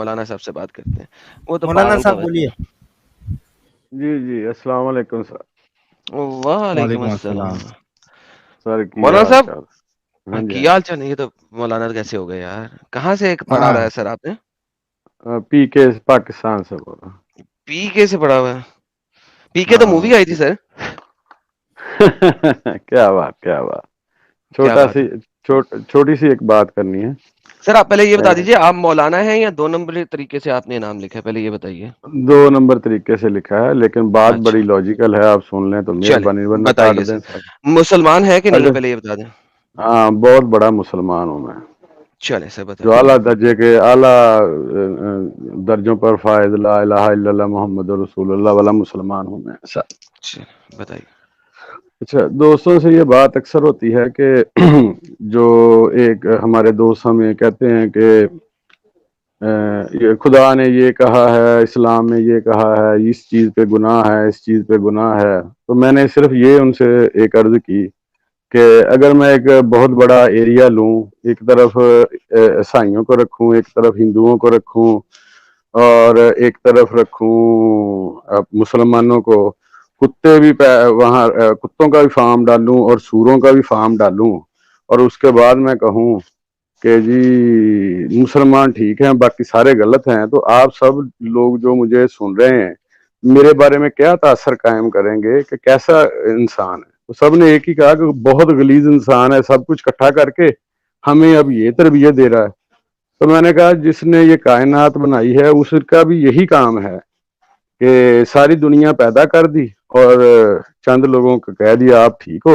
मौलाना साहब से बात करते हैं, वो तो मौलाना पागल साहब कौन बोलिए। जी जी, अस्सलाम वालेकुम सर। है। वालेकुम वालेकुम अस्सलाम। अस्सलाम। सर की मौलाना हाल साहब, चाल? हाँ जी, हाँ की हाल चाल? नहीं, ये तो मौलाना कैसे हो गए यार? कहाँ से पढ़ा रहा हाँ है सर आपने? पीके पाकिस्तान से बोल रहा पीके से पढ़ा हुआ है? पीके तो मूवी हूँ। आई थी सर। क्या बात, क्या बात। क्या छोटा बात सी है छोटी सी एक बात करनी है। सर? आप पहले ये बता अ, दीजिए, आप मौलाना हैं या 2 नंबर तरीके से आपने नाम लिखा है, पहले ये बताइए। 2 नंबर तरीके से लिखा है, लेकिन बात बड़ी अच्छा, लॉजिकल है, आप सुन लें तो चले मेहरबानी, वरना काट बताइए दें सर। सर। मुसलमान है कि नहीं है, अच्छा, पहले ये बता दें। हाँ, बहुत बड़ा मुसलमान हूँ मैं। चले सर जो बताइए। आला दर्जे के आला दर्जों पर फायद ला इलाहा इल्लल्लाह मोहम्मद रसूलुल्लाह वाला मुसलमान हूँ मैं सर। चले बताइए। अच्छा, दोस्तों से ये बात अक्सर होती है कि जो एक हमारे दोस्त हमें कहते हैं कि ये खुदा ने ये कहा है, इस्लाम में ये कहा है, इस चीज़ पे गुनाह है, इस चीज़ पे गुनाह है। तो मैंने सिर्फ ये उनसे एक अर्ज की कि अगर मैं एक बहुत बड़ा एरिया लूं, एक तरफ ईसाइयों को रखूं, एक तरफ हिंदुओं को रखूं और एक तरफ रखूं मुसलमानों को, कुत्ते भी वहाँ कुत्तों का भी फार्म डालूं और सूरों का भी फार्म डालूं, और उसके बाद मैं कहूं कि जी मुसलमान ठीक हैं बाकी सारे गलत हैं, तो आप सब लोग जो मुझे सुन रहे हैं मेरे बारे में क्या तासर कायम करेंगे कि कैसा इंसान है? तो सब ने एक ही कहा कि बहुत गलीज इंसान है, सब कुछ इकट्ठा करके हमें अब ये तरबियत दे रहा है। तो मैंने कहा जिसने ये कायनात बनाई है उसका भी यही काम है कि सारी दुनिया पैदा कर दी और चंद लोगों को कह दिया आप ठीक हो,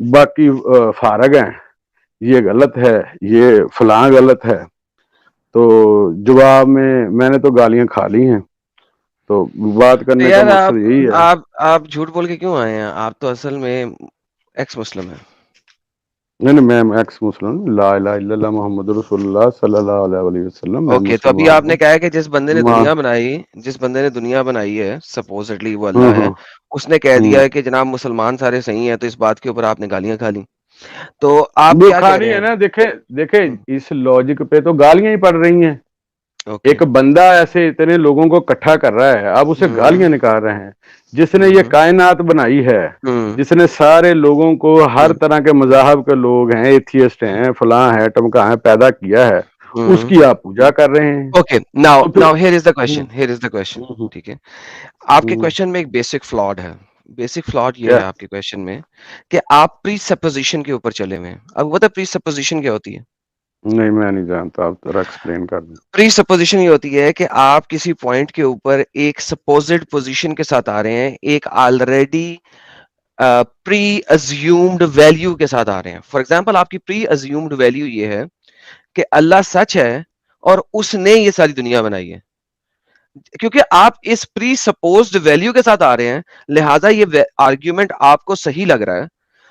बाकी फारग हैं, ये गलत है, ये फलां गलत है। तो जवाब में मैंने तो गालियां खा ली हैं। तो बात तो करने का यार मकसद यही है। आप झूठ बोल के क्यों आए हैं? आप तो असल में एक्स मुस्लिम हैं। नहीं नहीं, मैं एक्स मुस्लिम, ला इलाहा इल्लल्लाह मोहम्मद रसूलुल्लाह सल्लल्लाहु अलैहि वसल्लम, मैं ओके, तो अभी मुसलमान आपने हूँ। कहा है कि मां जिस बंदे ने दुनिया बनाई है, सपोजिटली वो हम्म अल्लाह है, हम्म उसने कह दिया हम्म। है कि जनाब मुसलमान सारे सही हैं, तो इस बात के ऊपर आपने गालियां खा ली। तो आप वो क्या कह खानी रहे है हैं? ना, देखे देखे, हम्म, इस लॉजिक पे तो गालियां ही पड़ रही हैं। ओके। एक बंदा ऐसे इतने लोगों को इकट्ठा कर रहा है, अब उसे हम्म गालियां निकाल रहे हैं। जिसने ये हम्म कायनात बनाई है, हम्म जिसने सारे लोगों को, हर हम्म तरह के मजाहब के लोग हैं, एथियस्ट हैं, फलां है, टमका है, पैदा किया है, हम्म उसकी आप पूजा कर रहे हैं। ओके, नाउ तो फिर now here is the question. Hmm ठीक है, आपके हम्म, क्वेश्चन में एक बेसिक फ्लॉड है। बेसिक फ्लॉड ये है क्या? आपके क्वेश्चन में कि आप प्री सपोजिशन के ऊपर चले हुए हैं। अब वो तो प्री सपोजिशन क्या होती है? नहीं, मैं नहीं जानता, आप थोड़ा एक्सप्लेन कर दें। प्री सपोजिशन ये होती है कि आप किसी पॉइंट के ऊपर एक सपोजिड पोजीशन के साथ आ रहे हैं, एक ऑलरेडी प्री अज्यूम्ड वैल्यू के साथ आ रहे हैं। फॉर एग्जाम्पल, आपकी प्री अज्यूम्ड वैल्यू ये है कि अल्लाह सच है और उसने ये सारी दुनिया बनाई है। क्योंकि आप इस प्री सपोज्ड वैल्यू के साथ आ रहे हैं, लिहाजा ये आर्ग्यूमेंट आपको सही लग रहा है,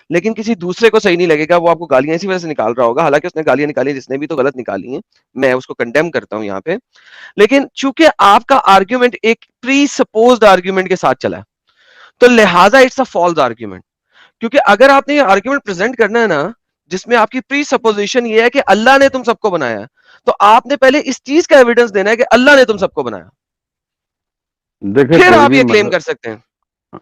लेकिन किसी दूसरे को सही नहीं लगेगा। वो आपको गालियां इसी वजह से निकाल रहा होगा, हालांकि उसने गालियां निकाली, जिसने भी तो गलत निकाली हैं, मैं उसको कंडेम करता हूं यहाँ पे। लेकिन चूंकि आपका आर्ग्यूमेंट एक प्री सपोज्ड आर्ग्यूमेंट के साथ चला है, तो लिहाजा इट्स अ फॉल्स आर्ग्यूमेंट। क्योंकि अगर आपने ये आर्ग्यूमेंट प्रेजेंट करना है ना, जिसमें आपकी प्री सपोजिशन ये है कि अल्लाह ने तुम सबको बनाया है, तो आपने पहले इस चीज का एविडेंस देना है कि अल्लाह ने तुम सबको बनाया, देखे फिर कोई आप भी ये क्लेम मजहब, कर सकते हैं।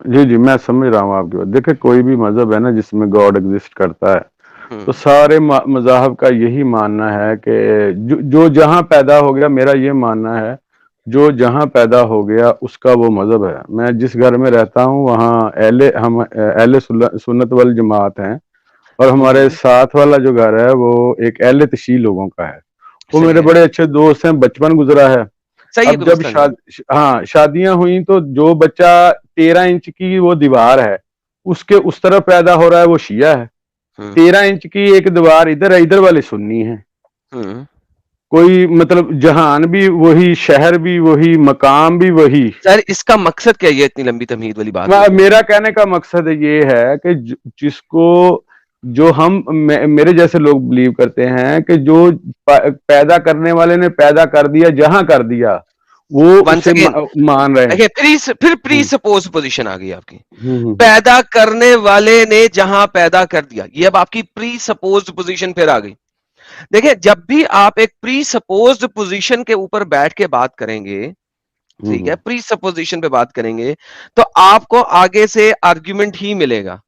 जी जी मैं समझ रहा हूँ आपकी बात। देखे कोई भी मजहब है ना जिसमें गॉड एग्जिस्ट करता है, तो हम्म सारे मजाहब का यही मानना है कि जो जहां पैदा हो गया, मेरा ये मानना है, जो जहां पैदा हो गया उसका वो मजहब है। मैं जिस घर में रहता हूँ वहाँ अहले सुन्नत वल जमात हैं, और हमारे हम्म, साथ वाला जो घर है वो एक अहले तशी लोगों का है। वो सही मेरे है, बड़े अच्छे दोस्त हैं, बचपन गुजरा है। सही है, अब कोई जब मसला नहीं है। हाँ, शादियां हुई तो जो बच्चा 13 इंच की वो दीवार है उसके उस तरफ पैदा हो रहा है, वो शिया है। हम्म 13 इंच की एक दीवार इधर है, इधर वाले सुन्नी है। हम्म कोई मतलब जहान भी वही, शहर भी वही, मकाम भी वही। सर, इसका मकसद क्या है ये इतनी लंबी तमहीद वाली बात बोल रहे हैं? मेरा कहने का मकसद ये है कि जिसको, जो मेरे जैसे लोग बिलीव करते हैं कि जो पैदा करने वाले ने पैदा कर दिया, जहां कर दिया, वो वंस उसे अगेन, मान रहे हैं। देखिए, फिर प्री हम्म सपोज पोजीशन आ गई आपकी। हम्म पैदा करने वाले ने जहां पैदा कर दिया, ये अब आपकी प्री सपोज्ड पोजीशन फिर आ गई। देखिए, जब भी आप एक प्री सपोज्ड पोजीशन के ऊपर बैठ के बात करेंगे, ठीक है, प्री सपोजिशन पे बात करेंगे, तो आपको आगे से आर्ग्यूमेंट ही मिलेगा।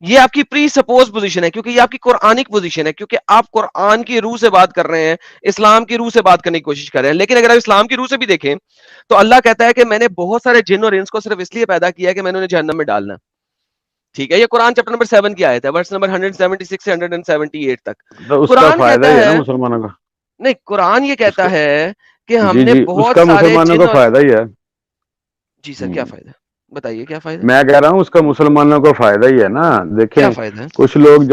ये आपकी प्री सपोज पोजीशन है, क्योंकि ये आपकी कुरानिक पोजीशन है, क्योंकि आप कुरान की रूह से बात कर रहे हैं, इस्लाम की रूह से बात करने की कोशिश कर रहे हैं। लेकिन अगर आप इस्लाम की रूह से भी देखें, तो अल्लाह कहता है कि मैंने बहुत सारे जिन और इंस को सिर्फ इसलिए पैदा किया है कि मैंने उन्हें जहन्नम में डालना। ठीक है, ये कुरान चैप्टर नंबर 7 की आयत है, वर्स नंबर 176 से 178 तक। तो उसका कुरान फायदा कहता ही है ना है, मुसलमानों का। नहीं, कुरान ये कहता उसका है कि जी हमने जी, बहुत उसका सारे मुसलमानों जिन का और, फायदा ही है। जी सर, क्या फायदा, बताइए क्या फायदा, मैं कह रहा हूँ उसका मुसलमानों को फायदा ही है ना। क्या देखें, फायदा है। कुछ लोग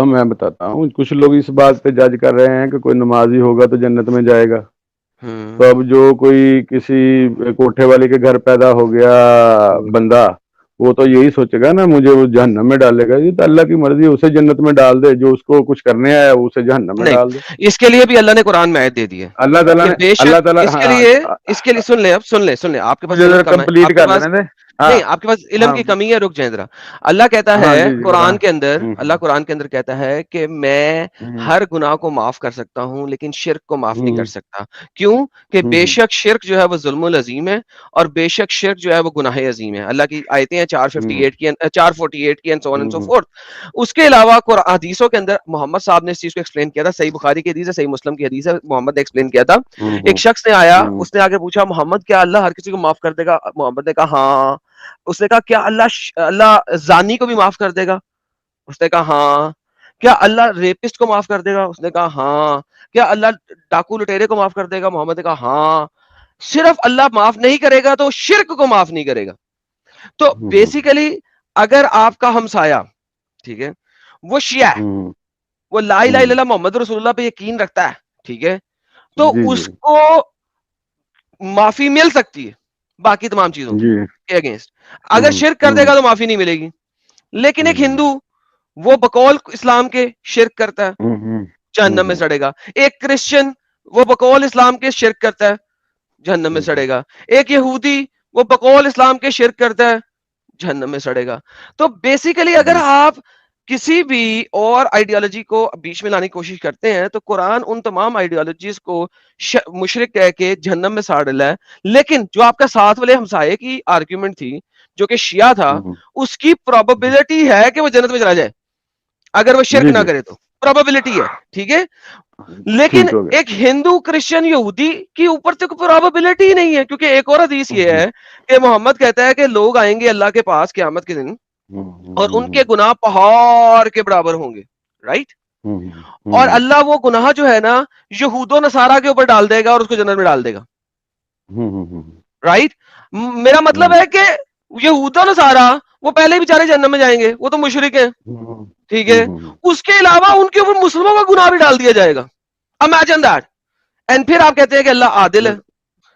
मैं बताता हूँ, कुछ लोग इस बात पे जज कर रहे हैं कि कोई नमाजी होगा तो जन्नत में जाएगा। हम्म। तो अब जो कोई किसी कोठे वाले के घर पैदा हो गया बंदा, वो तो यही सोचेगा ना मुझे वो जहन्नम में डालेगा। ये तो अल्लाह की मर्जी है, उसे जन्नत में डाल दे, जो उसको कुछ करने आया वो उसे जहन्नम में नहीं, डाल दे। इसके लिए भी अल्लाह ने कुरान में आयत दे दी है अल्लाह ताला कि ने, बेशक अल्लाह ताला, इसके हाँ, लिए, इसके लिए सुन ले, अब सुन ले, आपके पास मुझे इल्म जरा कम है, कंप्लीट आपके कर पास, लेने दे। हाँ नहीं, आपके पास इल्म हाँ की कमी है, रुक जाए जरा। अल्लाह कहता है हाँ, जी जी बता। कुरान के अंदर, अल्लाह कुरान के अंदर कहता है कि मैं हम्म हर गुनाह को माफ कर सकता हूं, लेकिन शिर्क को माफ नहीं कर हम्म सकता। क्यों? कि हम्म बेशक शिर्क जो है वो जुल्मुल अजीम है, और बेशक शिर्क जो है वो गुनाह अजीम है। अल्लाह की आयतें हैं 458 की, 448 की, and so on and so hmm fourth. उसके अलावा हदीसों के अंदर मोहम्मद साहब ने इस चीज को एक्सप्लेन किया था, सही बुखारी की हदीस है, सही मुस्लिम की हदीस है, मोहम्मद ने एक्सप्लेन किया था। एक हम्म शख्स ने आया, हम्म उसने आगे पूछा, मोहम्मद क्या अल्लाह हर किसी को माफ कर देगा? मोहम्मद ने कहा हाँ। उसने कहा क्या अल्लाह अल्लाह जानी को भी माफ कर देगा? उसने कहा हाँ। क्या अल्लाह रेपिस्ट को माफ कर देगा? उसने कहा हाँ। क्या अल्लाह डाकू लुटेरे को माफ कर देगा? मोहम्मद ने कहा हाँ। सिर्फ अल्लाह माफ नहीं करेगा तो शिर्क को माफ नहीं करेगा। तो हम्म बेसिकली अगर आपका हमसाया, ठीक है, वो शिया है, हम्म वो ला इलाहा हम्म, इल्लल्लाह मोहम्मद रसूलुल्लाह पे यकीन रखता है, ठीक है, तो जी जी उसको माफी मिल सकती है बाकी तमाम चीजों की जी। के अगेंस्ट। अगर शिर्क कर हम्म देगा तो माफी नहीं मिलेगी। लेकिन एक हम्म हिंदू, वो बकौल इस्लाम के शिर्क करता है, जहन्नम में हम्म सड़ेगा। एक क्रिश्चियन, वो बकौल इस्लाम के शिर्क करता है, जहन्नम में हम्म सड़ेगा। एक यहूदी, वो बकौल इस्लाम के शिर्क करता है, जहन्नम में सड़ेगा। तो बेसिकली अगर हम्म आप किसी भी और आइडियोलॉजी को बीच में लाने की कोशिश करते हैं, तो कुरान उन तमाम आइडियोलॉजीज को मुशरिक कह के जहन्नम में साड़ डाला है। लेकिन जो आपका साथ वाले हमसाये की आर्ग्यूमेंट थी, जो कि शिया था, हम्म, उसकी प्रोबेबिलिटी है कि वो जन्नत में चला जाए अगर वो शिरक जी ना जी, करे, तो प्रोबेबिलिटी है, ठीक है। लेकिन ठीक हो गया। एक हिंदू, क्रिश्चियन, यहूदी के ऊपर तो कोई प्रोबेबिलिटी ही नहीं है, क्योंकि एक और हदीस ये हम्म है कि मोहम्मद कहता है कि लोग आएंगे अल्लाह के पास क़यामत के दिन, और उनके हम्म गुनाह पहाड़ के बराबर होंगे, राइट। और हम्म अल्लाह वो गुनाह जो है ना, यहूदो नसारा के ऊपर डाल देगा और उसको जन्नत में डाल देगा, हम्म राइट। मेरा मतलब हम्म है कि यहूदो नसारा, वो पहले ही बेचारे जन्नत में जाएंगे, वो तो मुशरिक है, ठीक है। उसके अलावा उनके ऊपर मुस्लिमों का गुनाह भी डाल दिया जाएगा। Imagine that. एंड फिर आप कहते हैं कि अल्लाह आदिल है।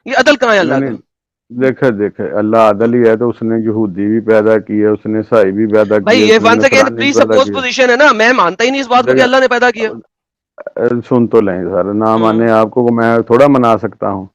ये अदल कहां है नहीं अल्लाह नहीं, का? देखे देखे, अल्लाह आदल ही है, तो उसने यहूदी भी पैदा किए, उसने ईसाई भी पैदा भाई किए, ये उसने वंस अगेन नसरानी भी प्री पैदा सपोज किए। पोजीशन है ना, मैं मानता ही नहीं इस बात को कि देखे, अल्लाह ने पैदा किया। सुन तो लें सर, ना हम्म। माने आपको को मैं थोड़ा मना सकता हूँ।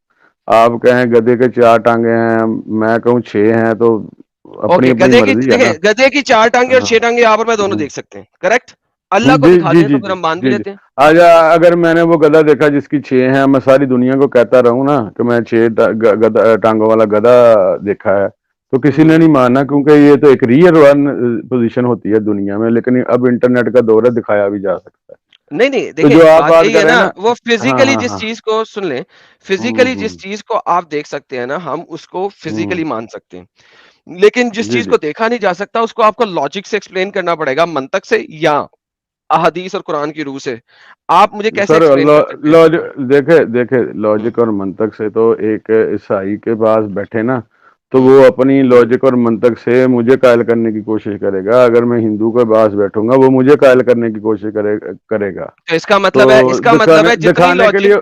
आप कहें गधे के 4 टांगे हैं, मैं कहूँ 6 हैं, तो अपनी ओके, अपनी गधे की, मर्जी है देखिए, ना। गधे की 4 टांगे और हाँ 6 टांगे आप और मैं दोनों हम्म, देख सकते हैं, करेक्ट। अल्लाह को जी दिखा जी दें जी तो फिर जी हम मान भी जी जी। लेते हैं। आज अगर मैंने वो गधा देखा जिसकी 6 हैं, मैं सारी दुनिया को कहता रहूं ना कि मैं 6 गधा टांगों वाला गधा देखा है, तो किसी ने हम्म। नहीं मानना, क्योंकि ये तो एक रियल वन पोजीशन होती है दुनिया में। लेकिन अब इंटरनेट का दौर है, दिखाया भी जा सकता है। नहीं नहीं, तो देखिए जो आप बात बात यही है कर रहे ना, हैं ना, वो हाँ फिजिकली हाँ जिस हाँ, चीज को, सुन लें, हम्म फिजिकली जिस हम्म चीज को आप देख सकते हैं ना, हम उसको हम्म, फिजिकली मान सकते हैं। लेकिन जिस जी चीज जी को देखा नहीं जा सकता, उसको आपको लॉजिक से एक्सप्लेन करना पड़ेगा, मंतक से या अहदीस और कुरान की रूह से। आप मुझे कैसे सर। एक्सप्लेन कर सकते हैं? लॉजिक, देखे देखे, हम्म। लॉजिक और मंतक से तो एक ईसाई के पास बैठे ना, तो हम्म। वो अपनी लॉजिक और मंतक से मुझे कायल करने की कोशिश करेगा। अगर मैं हिंदू के पास बैठूंगा, वो मुझे कायल करने की कोशिश करेगा। तो इसका मतलब है, तो इसका मतलब दिखाने है जितनी दिखाने के लॉजिक, लिए,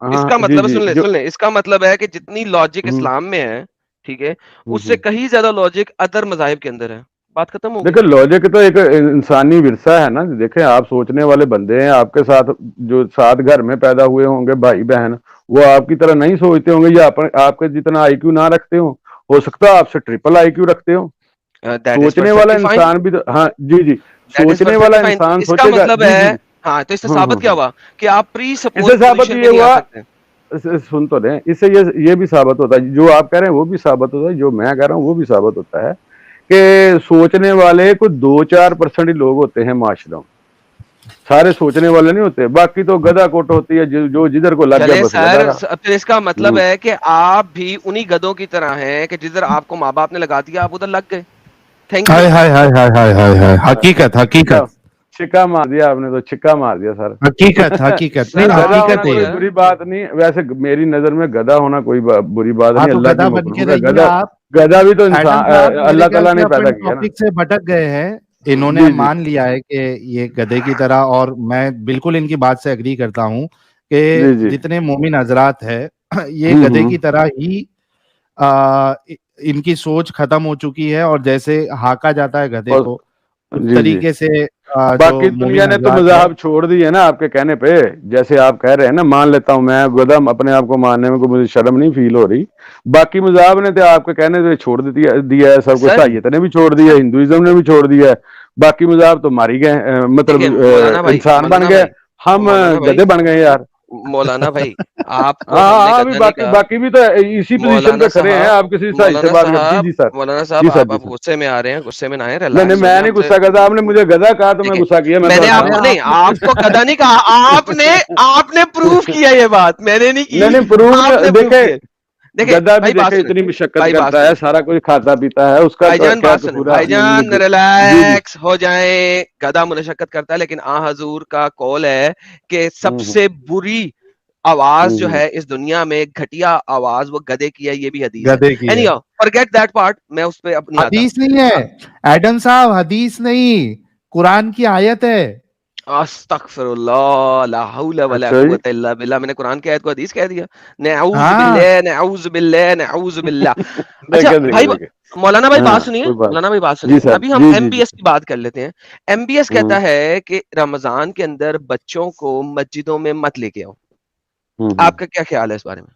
हाँ इसका जी मतलब है, जी, सुन ले जो सुन ले, इसका मतलब है कि जितनी लॉजिक हम्म इस्लाम में है, ठीक है, उससे हम्म। कहीं ज्यादा लॉजिक अदर मजाहिब के अंदर है। बात खत्म हो गई। देखो, लॉजिक तो एक इंसानी विरसा है ना। देखे, आप सोचने वाले बंदे हैं, आपके साथ जो साथ घर में पैदा हुए होंगे भाई बहन, वो आपकी तरह नहीं सोचते होंगे, या आपके जितना आईक्यू ना रखते हो सकता है आपसे ट्रिपल आईक्यू रखते हो। दैट इज सोचने वाला परफेक्टली फाइन। इंसान भी तो, हाँ जी जी, दैट इज सोचने वाला परफेक्टली फाइन। तो इंसान इसका सोचेगा, मतलब जी है, जी जी। हाँ, तो इससे साबित क्या हुआ कि आप प्री सपोज इससे साबित पोजीशन ये पे नहीं आ हुआ, सकते। सुन तो लें, इससे ये भी साबित होता है, जो आप कह रहे हैं वो भी साबित होता है, जो मैं कह रहा हूँ वो भी साबित होता है कि सोचने वाले कुछ 2-4% ही लोग होते हैं माशरा में, सारे सोचने वाले नहीं होते, बाकी तो गधा कोट होती है, जो जिधर को लग गया चले बस गधा सर, रहा। फिर इसका मतलब है कि आप भी उन्हीं गधों की तरह हैं कि जिधर आपको माँ बाप ने लगा दिया आप उधर लग गए। Thank hi you. हाय हाय हाय हाय हाय हाय, हकीकत छिक्का हकीकत छिक्का मार दिया आपने, तो छिक्का मार दिया सर। हकीकत हकीकत, नहीं सर गधा आपने होना हकीकत है कोई ये। बोला। बुरी बात नहीं, वैसे मेरी नजर में गधा होना कोई बुरी बात हाँ नहीं, तो अल्लाह की गधा बन के मखलूक है रहिए गधा। आप। गधा भी तो एडम इंसान, साहब मेरे अल्लाह ख्याल ताला से ने अपन पैदा किया ना। टॉपिक से भटक गए हैं। इन्होंने जी जी मान लिया है कि ये गधे की तरह, और मैं बिल्कुल इनकी बात से एग्री करता हूँ जी कि जी। जितने मोमिन हजरात है ये गधे की हम्म। तरह ही इनकी सोच खत्म हो चुकी है, और जैसे हाका जाता है गधे और को उस जी जी, तरीके से जो बाकी दुनिया मोमिन ने तो हजरात है। मज़ाहब छोड़ दी है ना आपके कहने पे। जैसे आप कह रहे हैं ना, मान लेता हूँ मैं गधा, अपने आप को मानने में कोई मुझे शर्म नहीं फील हो रही। बाकी मज़ाहब ने तो आपके कहने से छोड़ दिया है सब कुछ, सर ईसाइयत ने भी छोड़ दिया है, सर हिंदुइज्म ने भी छोड़ दिया है। बाकी मज़ाहब तो मारी गए, देखिए मतलब इंसान बन गए, हम मौलाना भाई गधे बन गए यार। मौलाना भाई आपको हाँ हमने हाँ, अभी गधा नहीं बाकी कहा। बाकी भी तो इसी पोजीशन मौलाना पे खड़े हैं, साहब आप किसी ईसाई से बात कर। जी जी सर। मौलाना साहब जी सर। आप जी अब सर। गुस्से में आ रहे हैं, गुस्से में ना आए, नहीं नहीं, रिलैक्स हो मैं जाए नहीं हमसे। गुस्सा करता, आपने मुझे गधा कहा तो मैं देखिए गुस्सा किया, मैं तो मैंने हटा आपको हूँ। नहीं, आपको गधा नहीं कहा, आपने आपने प्रूव किया ये बात, मैंने नहीं नहीं की, नहीं, प्रूव आपने प्रूव देखे, किया। देखिए गधा भी भाई बात देखे सुने, इतनी मशक्कत भाई बात करता है, सुने, सारा कुछ खाता पीता है, उसका भाईजान क्या बात सुने, कसूर है भाईजान जी जी। रिलैक्स हो जाएं। गधा मुनशक्कत करता है, लेकिन आ हजूर का कौल है कि हम्म सबसे बुरी आवाज जो हम्म। है इस दुनिया में, घटिया आवाज, वो गधे की है, ये भी हदीस है। गधे की है। एनीहाउ फॉरगेट दैट पार्ट, मैं उस पे अब नहीं आता। हदीस नहीं है एडम साहब, हदीस नहीं, कुरान की आयत है। अस्तगफिरुल्लाह, ला हौला वला अच्छा जी। कुव्वता इल्ला बिल्लाह। मैंने कुरान की आयत को हदीस कह दिया। नऊज़ हाँ बिल्लाह, नऊज़ बिल्लाह, नऊज़ बिल्लाह। अच्छा देखे देखे भाई, देखे। मौलाना भाई बात हाँ सुनिए, कोई बात। मौलाना भाई बात जी सुनिए। सर, अभी हम जी जी जी। एमबीएस की बात कर लेते हैं। एमबीएस कहता हम्म है कि रमजान के अंदर बच्चों को मस्जिदों में मत लेके आओ। हम्म। आपका क्या ख्याल है इस बारे में?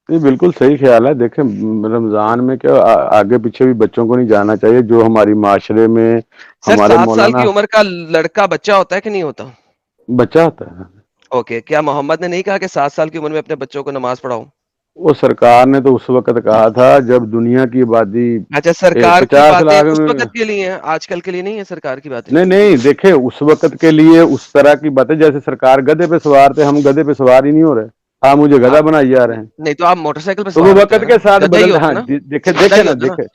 ये बिल्कुल सही ख्याल है। देखें, रमजान में क्या आगे पीछे भी बच्चों को नहीं जाना चाहिए, जो हमारी माशरे में सर हमारे 7 साल की मौलाना उम्र का लड़का बच्चा होता है कि नहीं होता? बच्चा होता है। ओके, क्या मोहम्मद ने नहीं कहा कि 7 साल की उम्र में अपने बच्चों को नमाज पढ़ाओ? वो सरकार ने तो उस वक्त कहा था जब दुनिया की आबादी अच्छा, सरकार की 50 बातें लाख उस में। वक़्त के लिए हैं, आजकल के लिए नहीं है सरकार की बातें। नहीं नहीं, देखे उस वक्त के लिए उस तरह की बातें, जैसे सरकार गधे पे सवार थे, हम गधे पे सवार ही नहीं हो रहे, आप मुझे हाँ, गधा बनाई जा रहे हैं। नहीं तो आप मोटरसाइकिल पे तो वो सवार होते वक्त हो के ना, साथ गधा ही बदल, होते हाँ ना, देखे गधा देखे ही ना, होते ना। देखे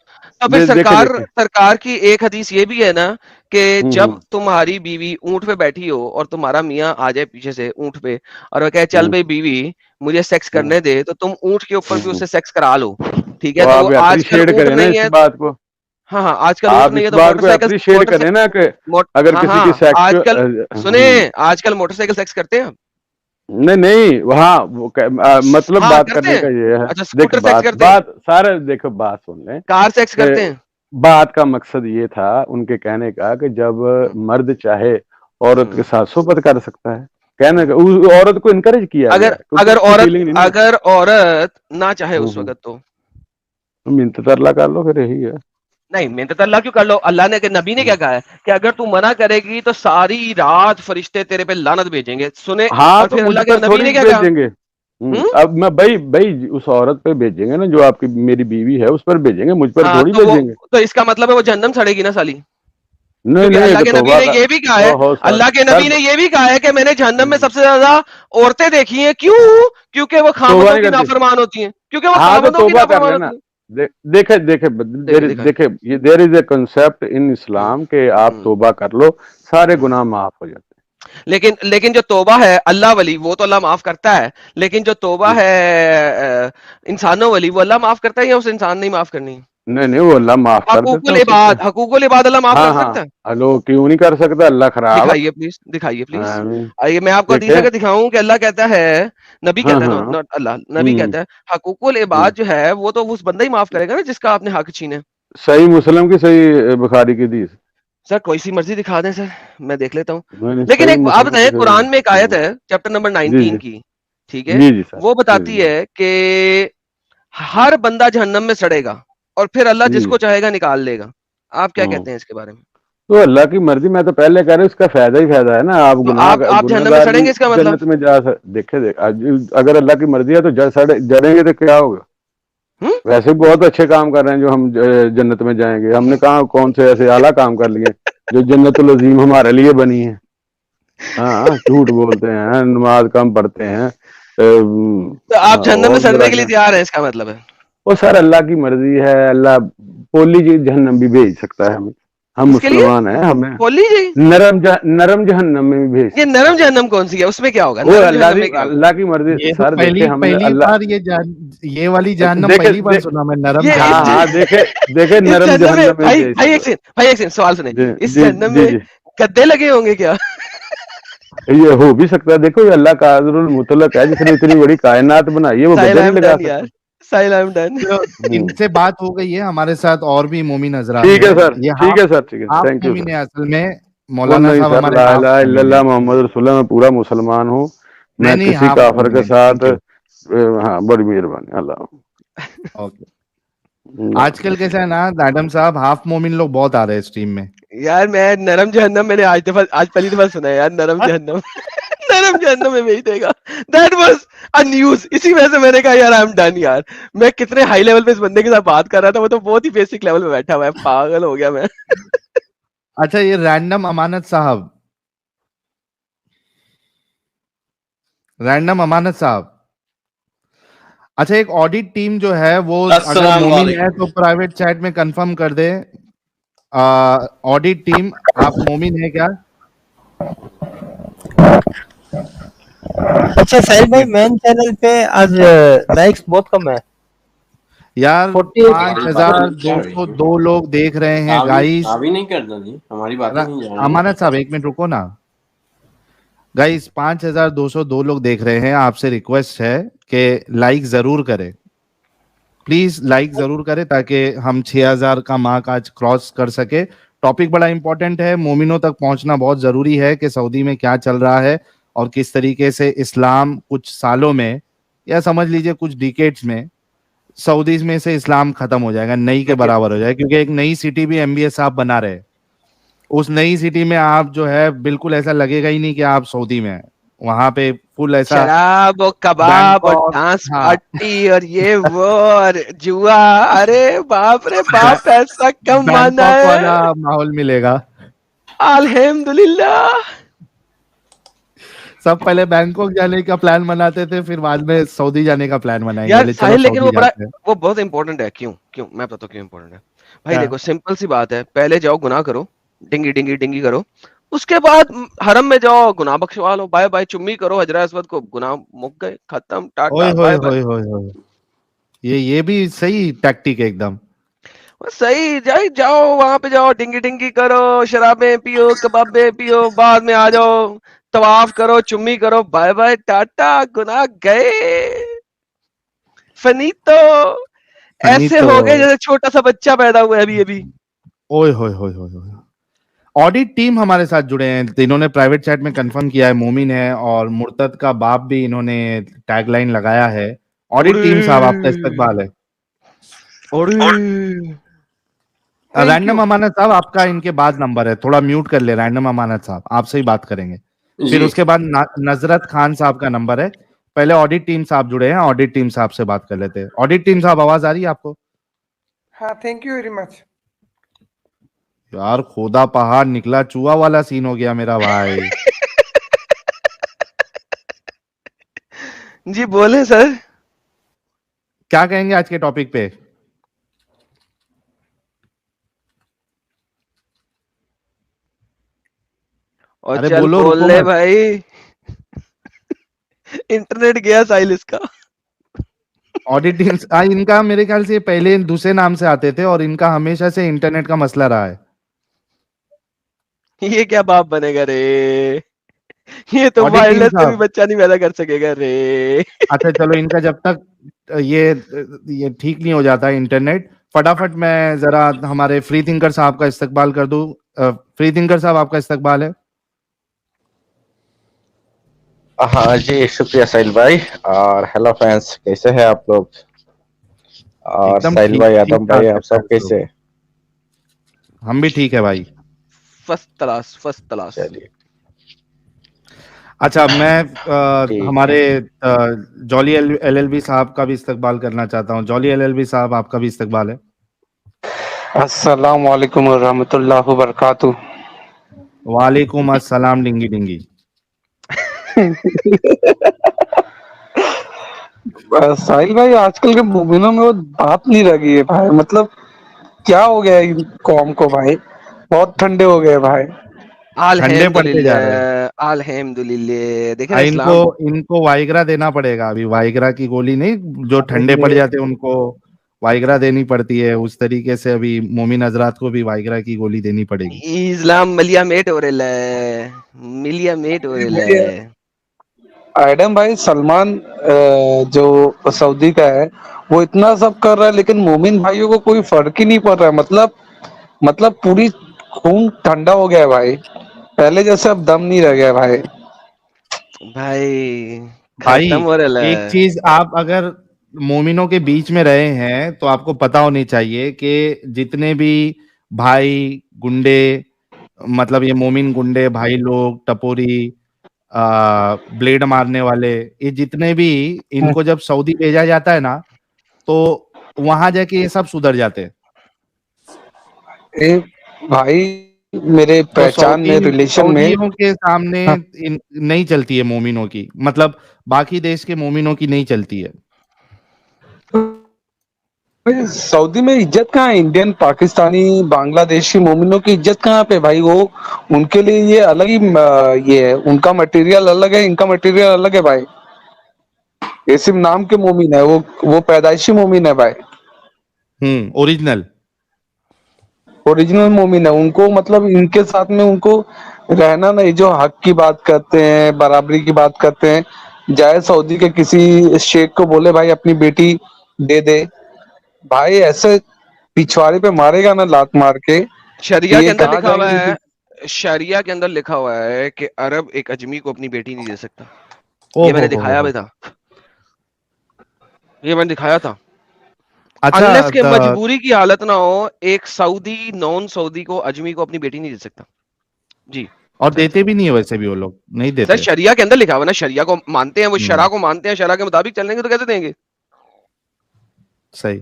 तो फिर देखे सरकार देखे। सरकार की एक हदीस ये भी है ना कि जब हम्म तुम्हारी बीवी ऊँट पे बैठी हो और तुम्हारा मियाँ आ जाए पीछे से ऊँट पे और वो कहे चल हम्म भाई बीवी मुझे सेक्स हम्म करने दे, तो तुम ऊँट के ऊपर भी हम्म। उससे सेक्स करा लो। ठीक तो है? तो वो आप आजकल अप्रिशिएट ऊँट करें ना नहीं इस है। बात को, हाँ, हाँ, आजकल ऊँट आप नहीं इस है तो बात को मोटरसाइकिल अप्रिशिएट मोटरसाइ करें ना कि मोट अगर हाँ, किसी की हाँ, आजकल सेक्सुअल। सुने, आजकल मोटरसाइकिल सेक्स करते हैं? नहीं नहीं, वहाँ वो मतलब हाँ, बात करते करने हैं। का ये है। अच्छा, देख स्कूटर सेक्स बात करते हैं, बात सारे देखो, बात सुन लें कार सेक्स कि करते हैं। बात का मकसद ये था उनके कहने का कि जब हुँ, मर्द चाहे औरत के हुँ, साथ सोबत कर सकता है, कहने हुँ। का उस औरत को इनकरेज किया गया अगर है क्योंकि अगर उसकी औरत फीलिंग नहीं ना। अगर औरत ना चाहे उस हम्म। वक़्त तो? मिन्नत तरला कर लो, फिर यही है। नहीं, मेहनत तो अल्लाह क्यों कर लो? अल्लाह ने नबी ने क्या कहा है कि अगर तू मना करेगी तो सारी रात फरिश्ते तेरे पे लानत भेजेंगे। सुने, हाँ, और तो फिर मुझ अल्लाह के पर नबी थोड़ी ने क्या कहा? भेजेंगे। हुँ? अब मैं भाई भाई उस औरत पे भेजेंगे ना, जो आपकी मेरी बीवी है, उस पर भेजेंगे, मुझ पर हाँ, थोड़ी भेजेंगे। तो इसका मतलब है वो जहन्नम सड़ेगी ना साली। नहीं क्योंकि नहीं, अल्लाह एक के नबी तौबा ने का। ये भी कहा है, ओहो सर अल्लाह के सर। नबी ने ये भी कहा है कि मैंने जहन्नम में हम्म, सबसे ज्यादा औरतें देखी हैं। क्यों? क्योंकि वो तौबा खामदों नहीं की करती। नाफरमान होती हैं। क्योंकि वो हाँ तो खामदों की तौबा कर नाफरमान लेना। होती हैं। देखे देखे देखिए, दिखाएँ। देखे, ये there is a concept in हुँ, इस्लाम के आप हुँ, तौबा कर लो, सारे हुँ। गुनाह माफ हो जाते लेकिन लेकिन जो तौबा है अल्लाह वाली वो तो अल्लाह माफ करता है, लेकिन जो तौबा हैं। है इंसानों वाली वो अल्लाह माफ करता है या उस इंसान ने ही माफ करनी है? नहीं नहीं, वो अल्लाह माफ कर देता है उस वक्त। हकूकुल इबाद अल्लाह माफ हाँ कर हाँ, सकता है? हेलो, क्यों नहीं कर सकता, अल्लाह खराब है। दिखाइए प्लीज, दिखाइए प्लीज। आमीन। आइए मैं आपको हदीस देखे। अगर दिखाऊं कि अल्लाह कहता है, नबी हाँ कहता है, हाँ। नॉट अल्लाह, नबी हम्म कहता है हकूकुल हम्म। इबाद जो है वो तो उस बंदा ही माफ करेगा ना जिसका आपने हक छीने। सही मुस्लिम की, सही बुखारी की हदीस। सर कोई सी मर्जी दिखा दें सर, मैं देख लेता हूँ। नहीं नहीं, लेकिन सही एक आप मुस्लिम की बताएं, सही। कुरान में एक आयत है चैप्टर नंबर जी 19 जी की, ठीक है? जी जी सर। वो जी बताती जी है कि हर बंदा जहन्नम में सड़ेगा और फिर अल्लाह जी। जिसको चाहेगा निकाल लेगा। आप क्या हम्म। कहते हैं इसके बारे में? तो अल्लाह की मर्जी, मैं तो पहले कह रहा हूँ, इसका फायदा ही फायदा है ना। आप तो गुनाह आप जहन्नम में गुनहगार भी सड़ेंगे इसका मतलब? जन्नत में देखे अगर अल्लाह की मर्जी है तो जड़ेंगे तो क्या होगा? वैसे बहुत अच्छे काम कर रहे हैं जो हम जन्नत में जाएंगे। हमने कहा कौन से ऐसे आला काम कर लिए जो जन्नतुल अजीम हमारे लिए बनी है? हाँ, झूठ बोलते हैं, नमाज कम पढ़ते हैं, तो आप जहन्नम में और सड़ने बुरा के लिए क्या। तैयार हैं, इसका मतलब है? वो सर अल्लाह की मर्जी है। अल्लाह पोली जी जहन्नम भी भेज सकता है हमें। हम किसके लिए? मुसलमान हैं, हमें बोली जी। नरम जहन्नम में भी भेज ये सकता नरम है। जहन्नम कौन सी है? उसमें क्या होगा? वो नरम जहन्नम में क्या होगा? अल्लाह की मर्जी ये तो सर। देखे पहली हमने पहली अल्लाह, बार ये वाली जहन्नम देखे पहली बार सुना मैं, नरम ये हाँ जहन्नम। हाँ, देखे देखे इस नरम जहन्नम में जहन्नम में भाई भेज भाई एक सकता सेकंड, भाई एक सेकंड, सवाल सुने। है। जी इस जी जहन्नम जी में जी, गद्दे लगे होंगे क्या? ये हो भी सकता है। देखो ये अल्लाह कादिरुल मुतलक है, जिसने इतनी बड़ी कायनात बनाई है, वो साहिल गद्दे आई नहीं एम लगा डन यार, सकता। साहिल आई एम डन। तो इनसे बात हो गई है। हमारे साथ और भी मोमिन हजरात ठीक है। है सर, ये ठीक है सर, ठीक है, हाफ थैंक यू मोमिन सर। है असल में। वो मौलाना नहीं साहब सर, हमारे ला हाफ इलाहा मोमिन है। इल्लल्लाह मोहम्मद रसूलुल्लाह, मैं पूरा मुसलमान हूँ। नहीं मैं नहीं, किसी हाफ काफर मोमिन के है। साथ थैंक यू। हाँ, बड़ी मेहरबानी अल्लाह। ओके। आजकल कैसा है ना मैडम साहब, हाफ मोमिन लोग बहुत आ रहे हैं स्ट्रीम में। यार मैं नरम जहन्नम, मैंने आज पहली दफा सुना है यार, नरम जहन्नम। नरम जहन्नम में भेज देगा। That was a news. इसी वजह से मैंने कहा यार आई एम डन यार। मैं कितने हाई लेवल पे इस बंदे के साथ बात कर रहा था, वो तो बहुत ही बेसिक लेवल पे बैठा हुआ है, पागल हो गया मैं। अच्छा, ये रैंडम अमानत साहब, रैंडम अमानत साहब, अच्छा एक ऑडिट टीम जो है वो अगर अस्सलाम मोमिन है वालेकुम। तो प्राइवेट चैट में कंफर्म कर दे। ऑडिट टीम, आप मोमिन है क्या? अच्छा साहिल भाई, मेन चैनल पे आज लाइक्स बहुत कम है। यार 48 हमारी बातें नहीं जा रही 5,202 लोग देख रहे हैं गाइस। अभी नहीं करना जी, हमारी बातें नहीं जा रही। अमानत साहब एक मिनट रुको ना। गाइस 5,202 लोग देख रहे हैं। आपसे रिक्वेस्ट है कि लाइक जरूर करें, प्लीज लाइक जरूर करें ताकि हम 6,000 का मार्क आज क्रॉस कर सके। टॉपिक बड़ा इंपॉर्टेंट है, मोमिनों तक पहुंचना बहुत जरूरी है कि सऊदी में क्या चल रहा है और किस तरीके से इस्लाम कुछ सालों में, या समझ लीजिए कुछ डिकेड्स में, सऊदी में से इस्लाम खत्म हो जाएगा, नई के बराबर हो जाएगा। क्योंकि एक नई सिटी भी एमबीएस साहब बना रहे हैं। उस नई सिटी में आप जो है बिल्कुल ऐसा लगेगा ही नहीं कि आप सऊदी में हैं। वहां पे फुल ऐसा शराब और कबाब और बैंकॉक, डांस हाँ, पार्टी और ये वो और जुआ, अरे बाप रे बाप, पैसा कमाना बैंकॉक वाला है। माहौल मिलेगा। अल्हम्दुलिल्लाह। सब पहले बैंकॉक जाने का प्लान बनाते थे, फिर बाद में सऊदी जाने का प्लान बनाएंगे, यार बोले चलो साहिल, लेकिन सऊदी वो बड़ा, जाते हैं। वो बहुत इंपॉर्टेंट है। क्यों क्यों मैं बताता हूँ क्यों इंपॉर्टेंट है। भाई क्या? देखो, सिंपल सी बात है, पहले जाओ गुनाह करो, डिंगी डिंगी डिंगी करो। उसके बाद हरम में जाओ, गुनाह बख्शवा लो, बाय बाय चुम्मी करो हजरा अस्वद को, गुनाह मुक गए, खत्म, ओए टाटा होए बाय बाय। होए होए होए, ये भी सही टैक्टिक है एकदम। सही, जाओ जाओ वहां पे जाओ, डिंगी डिंगी करो, शराबें पियो, कबाबे पियो, बाद में आ जाओ, तवाफ करो, चुम्मी करो, बाय बाय टाटा, गुनाह गए, फनीतो। ऐसे फिनितो। हो गए जैसे छोटा सा बच्चा पैदा हुआ है अभी अभी। ओए होए होए होए होए। ऑडिट टीम हमारे साथ जुड़े हैं, तो इन्होंने प्राइवेट चैट में कंफर्म किया है मोमिन है, और मुर्तद का बाप भी इन्होंने टैगलाइन लगाया है। ऑडिट टीम साहब, आपका अरे इस्तकबाल है। अरे, थैंक रैंडम यू। अमानत साहब, आपका इनके बाद नंबर है, थोड़ा म्यूट कर ले। रैंडम अमानत साहब आपसे ही बात करेंगे। फिर जी उसके बाद नजरत खान साहब का नंबर है। पहले ऑडिट टीम साहब जुड़े हैं, ऑडिट टीम साहब से बात कर लेते हैं। ऑडिट टीम साहब, आवाज आ रही है आपको? हाँ, थैंक यू वेरी मच। यार खोदा पहाड़ निकला चूहा वाला सीन हो गया मेरा भाई। जी बोले सर। क्या कहेंगे आज के टॉपिक पे? और अरे चल बोलो, बोल रुको ले मत। भाई। इंटरनेट गया साहिल इसका। ऑडिट टीम, इनका मेरे ख्याल से पहले दूसरे नाम से आते थे और इनका हमेशा से इंटरनेट का मसला रहा है। ये क्या बाप बनेगा रे, ये तो ऑडिट टीम वायरलेस से भी साहब, बच्चा नहीं पैदा कर सकेगा रे। अच्छा चलो, इनका जब तक ये ठीक नहीं हो जाता इंटरनेट, फटाफट मैं जरा हमारे फ्री थिंकर साहब का इस्तकबाल कर दूं। फ्री थिंकर साहब, आपका इस्तकबाल है। हाँ जी, शुक्रिया साहिल भाई। और हेलो फ्रेंड्स, कैसे हैं आप लोग? और एकदम साहिल ठीक भाई, ठीक आदम भाई, ठाक है आप सब फ्रेंड्स लोग। कैसे? हम भी ठीक है भाई। First class. चलिए अच्छा, मैं ठीक है। हमारे जॉली एलएलबी साहब का भी इस्तकबाल करना चाहता हूँ। जॉली एलएलबी साहब, आपका भी इस्तकबाल है। अस्सलाम वालेकुम व रहमतुल्लाहि व बरकातुहू। वालेकुम अस्सलाम डिंगी डिंगी। साहिल भाई, आजकल के मूमिनों में वो बात नहीं रह गई है भाई। मतलब क्या हो गया है इन कौम को भाई, बहुत ठंडे हो गए भाई। ठंडे पड़ते जा रहे हैं। अल्हम्दुलिल्लाह देखे ना इनको इस्लाम। इनको वाइग्रा देना पड़ेगा अभी। वाइग्रा की गोली नहीं, जो ठंडे पड़ जाते हैं उनको वाइग्रा देनी पड़ती है, उस तरीके से अभी मोमिन हजरात को भी वाइग्रा की गोली देनी पड़ेगी। इस्लाम मलिया मेट हो रहा है, मिलिया मेट हो रहा है। एडम भाई, सलमान जो सऊदी का है, वो इतना सब कर रहा है, लेकिन मोमिन भाइयों को कोई फर्क ही नहीं पड़ रहा है। मतलब पूरी खून ठंडा हो गया है भाई। पहले जैसे अब दम नहीं रह गया भाई। भाई भाई, खत्म हो रहा एक है। चीज, आप अगर मोमिनों के बीच में रहे हैं तो आपको पता होनी चाहिए कि जितने भी भाई गुंडे, मतलब ये मोमिन गुंडे भाई लोग, टपोरी, ब्लेड मारने वाले, ये जितने भी, इनको जब सऊदी भेजा जाता है ना, तो वहां जाके ये सब सुधर जाते हैं। ए भाई, मेरे तो पहचान में, रिलेशन में, सऊदियों के सामने नहीं चलती है मोमिनों की, मतलब बाकी देश के मोमिनों की नहीं चलती है। भाई सऊदी में इज्जत कहाँ है? इंडियन, पाकिस्तानी, बांग्लादेशी मोमिनों की इज्जत कहाँ पे भाई? वो उनके लिए ये अलग ही ये है। उनका मटेरियल अलग है, इनका मटेरियल अलग है भाई। ये सिर्फ नाम के मोमिन है, वो पैदाइशी मोमिन है भाई। ओरिजिनल। ओरिजिनल मोमिन है। उनको मतलब इनके साथ में उनको रहना नहीं। जो हक की बात करते हैं, बराबरी की बात करते हैं, जाए सऊदी के किसी शेख को बोले भाई अपनी बेटी दे दे, भाई ऐसे पिछवाड़े पे मारेगा ना लात मार के शरिया कि के ये अंदर कहा लिखा हुआ जाएंगे कि है, शरिया के अंदर लिखा हुआ है कि अरब एक अजमी को अपनी बेटी नहीं दे सकता। ओ ये मैंने दिखाया हो। भी था, ये मैंने दिखाया था। अच्छा, अनलेस के मजबूरी की हालत ना हो, एक सऊदी नॉन सऊदी को अजमी को अपनी बेटी नहीं दे सकता। जी और सर, देते भी नहीं है, वैसे भी वो लोग नहीं सर देते। शरिया के अंदर लिखा हुआ है ना, शरिया को मानते हैं, वो शरा हम्म, को मानते हैं, शरा के मुताबिक चलेंगे तो कैसे देंगे। सही।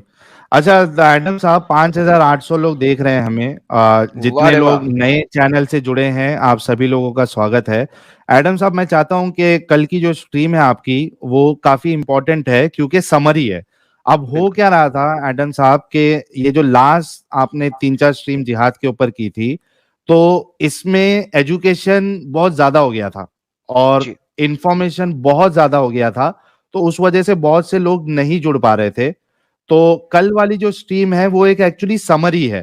अच्छा, एडम साहब, 5,800 लोग देख रहे हैं हमें। वाह जितने रे लोग वाह। नए चैनल से जुड़े हैं, आप सभी लोगों का स्वागत है। एडम साहब, मैं चाहता हूं कि कल की जो स्ट्रीम है आपकी, वो काफी इंपॉर्टेंट है, क्योंकि समरी है। अब हो बिल्कुल क्या रहा था एडम साहब के, ये जो लास्ट आपने 3-4 स्ट्रीम जिहाद के ऊपर की थी, तो इसमें एजुकेशन बहुत ज्यादा हो गया था और जी। इंफॉर्मेशन बहुत ज्यादा हो गया था। तो उस वजह से बहुत से लोग नहीं जुड़ पा रहे थे। तो कल वाली जो स्ट्रीम है वो एक एक्चुअली समरी है।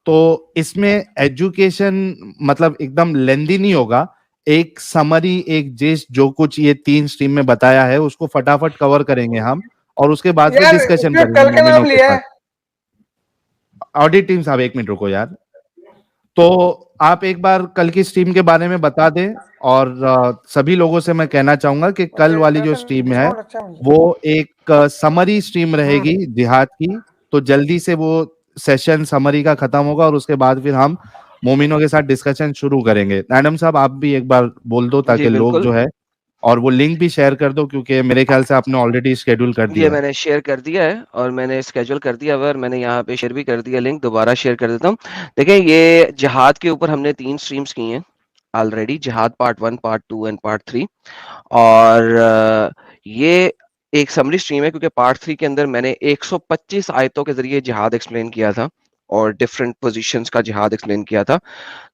तो इसमें एजुकेशन मतलब एकदम लेंदी नहीं होगा। एक समरी, एक जिस जो कुछ ये 3 स्ट्रीम में बताया है उसको फटाफट कवर करेंगे हम, और उसके बाद फिर यार डिस्कशन उसमें करेंगे कल का मोमिनों नाम के लिया साथ। है। ऑडिट टीम साहब, 1 मिनट रुको यार। तो आप एक बार कल की स्ट्रीम के बारे में बता दें, और सभी लोगों से मैं कहना चाहूंगा कि कल वाली जो स्ट्रीम है डिस्काउंट अच्छा मिल वो एक समरी स्ट्रीम रहेगी जिहाद की। तो जल्दी से वो सेशन समरी का खत्म होगा और उसके बाद फिर हम मोमिनों के साथ डिस्कशन शुरू करेंगे। एडम साहब, आप भी एक बार बोल दो जी ताकि लोग बिल्कुल, जो है, और वो लिंक भी शेयर कर दो, क्योंकि मेरे ख्याल से आपने ऑलरेडी शेड्यूल कर ये दिया है। मैंने शेयर कर दिया है और मैंने स्केड्यूल कर दिया है, और मैंने यहाँ पे शेयर भी कर दिया लिंक, दोबारा शेयर कर देता हूँ। देखिए, ये जिहाद के ऊपर हमने 3 स्ट्रीम्स की हैं ऑलरेडी, जिहाद पार्ट 1, पार्ट 2 एंड पार्ट 3। और ये एक समरी स्ट्रीम है, क्योंकि पार्ट 3 के अंदर मैंने 125 आयतों के ज़रिए जिहाद एक्सप्लेन किया था और डिफरेंट पोज़ीशंस का जिहाद एक्सप्लेन किया था।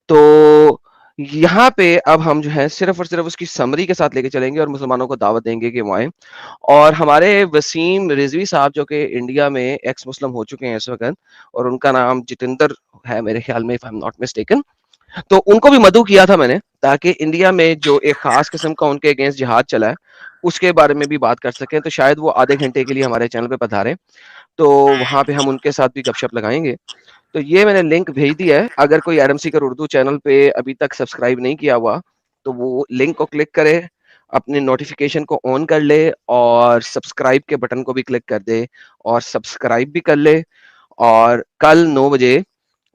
तो यहाँ पे अब हम जो है सिर्फ़ और सिर्फ़ उसकी समरी के साथ लेके चलेंगे और मुसलमानों को दावत देंगे कि वो आएँ। और हमारे वसीम रिज़वी साहब, जो कि इंडिया में एक्स मुस्लिम हो चुके हैं इस वक़्त, और उनका नाम जितेंद्र है मेरे ख्याल में, if I am not mistaken. तो उनको भी मदऊ किया था मैंने, ताकि इंडिया में जो एक खास किस्म का उनके अगेंस्ट जिहाद चला है, उसके बारे में भी बात कर सकें। तो शायद वो आधे घंटे के लिए हमारे चैनल पे पधारें, तो वहाँ पे हम उनके साथ भी गपशप लगाएँगे। तो ये मैंने लिंक भेज दिया है। अगर कोई एडम सीकर उर्दू चैनल पे अभी तक सब्सक्राइब नहीं किया हुआ, तो वो लिंक को क्लिक करे, अपने नोटिफ़िकेशन को ऑन कर ले और सब्सक्राइब के बटन को भी क्लिक कर दे और सब्सक्राइब भी कर ले। और कल 9 बजे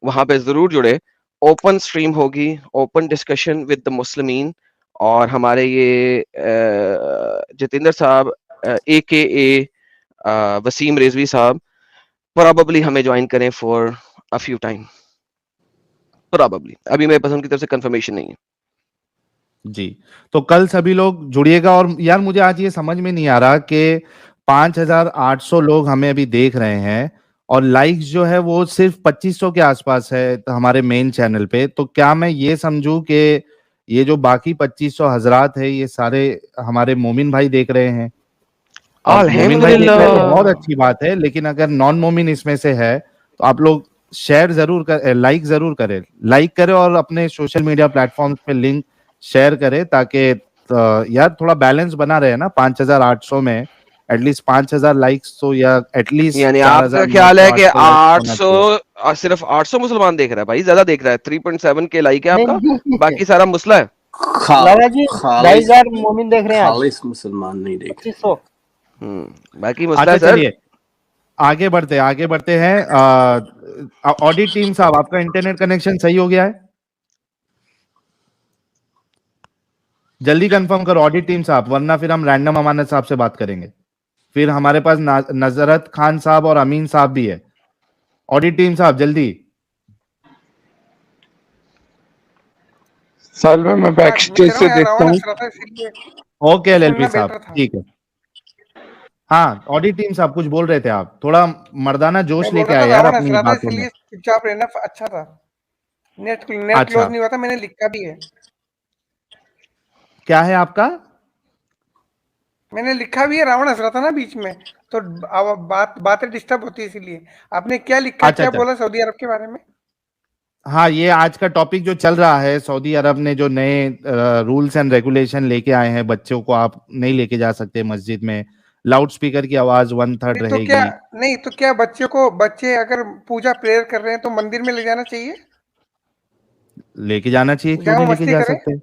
वहाँ पे ज़रूर जुड़े ओपन स्ट्रीम होगी, ओपन डिस्कशन विद द मुस्लिमीन, और हमारे ये जितेंद्र साहब AKA वसीम रिजवी साहब प्रोबेबली हमें ज्वाइन करें for a few time, probably. अभी मेरे पास उनकी तरफ से कंफर्मेशन नहीं है। जी, तो कल सभी लोग जुड़िएगा। और यार मुझे आज ये समझ में नहीं आ रहा कि 5,800 लोग हमें अभी देख रहे हैं और लाइक्स जो है वो सिर्फ 2500 के आसपास है तो हमारे मेन चैनल पे। तो क्या मैं ये समझूं कि ये जो बाकी 2500 हजरात है ये सारे हमारे मोमिन भाई देख रहे हैं? और मोमिन भाई देख रहे हैं तो बहुत अच्छी बात है, लेकिन अगर नॉन मोमिन इसमें से है तो आप लोग शेयर जरूर कर, लाइक जरूर करें, लाइक करें और अपने सोशल मीडिया प्लेटफॉर्म्स पे लिंक शेयर करें ताकि यार थोड़ा बैलेंस बना रहे ना। 5,800 में एटलीस्ट 5,000 लाइक्स तो या एटलीस्ट यानी आपका 4,900 ख्याल है कि 800 लाइक्स होना 800 चाहिए। सिर्फ 800 मुसलमान देख रहा है? भाई ज्यादा देख रहा है, 3.7 के लाइक है आपका, नहीं, बाकी सारा मुसला है। लाला जी 22,000 मोमिन देख रहे हैं आज। खालिस मुसलमान नहीं देख रहे। 2500। बाकी मुसला अच्छा है सर। चलिए आगे बढ़ते हैं। ऑडिट टीम साहब, आपका इंटरनेट कनेक्शन सही हो गया है? जल्दी कंफर्म करो ऑडिट टीम साहब, वरना फिर हम रैंडम अमानत साहब से बात करेंगे। फिर हमारे पास नजरत खान साहब और अमीन साहब भी है। ऑडिट टीम साहब जल्दी। साल में मैं बैक स्टेज से देखता हूँ। ओके एलएलपी साहब, ठीक है। हाँ ऑडिट टीम साहब कुछ बोल रहे थे आप, थोड़ा मर्दाना जोश लेके आए यार अपनी बातों में। चुपचाप रहना अच्छा था। नेट अच्छा। क्लोज नहीं हुआ था, मैंने लिखा भी है। क्या है आपका? मैंने लिखा भी है, रावण हंस रहा था ना बीच में, तो बातें डिस्टर्ब होती है, इसीलिए। आपने क्या लिखा, अच्छा, क्या बोला सऊदी अरब के बारे में? हाँ ये आज का टॉपिक जो चल रहा है, सऊदी अरब ने जो नए रूल्स एंड रेगुलेशन लेके आए हैं, बच्चों को आप नहीं लेके जा सकते मस्जिद में, लाउड स्पीकर की आवाज 1/3 रहेगी। तो क्या बच्चे अगर पूजा प्रेयर कर रहे हैं तो मंदिर में ले जाना चाहिए? लेके जाना चाहिए, क्यों जहाँ नहीं लेके मस्ती जा करे? सकते?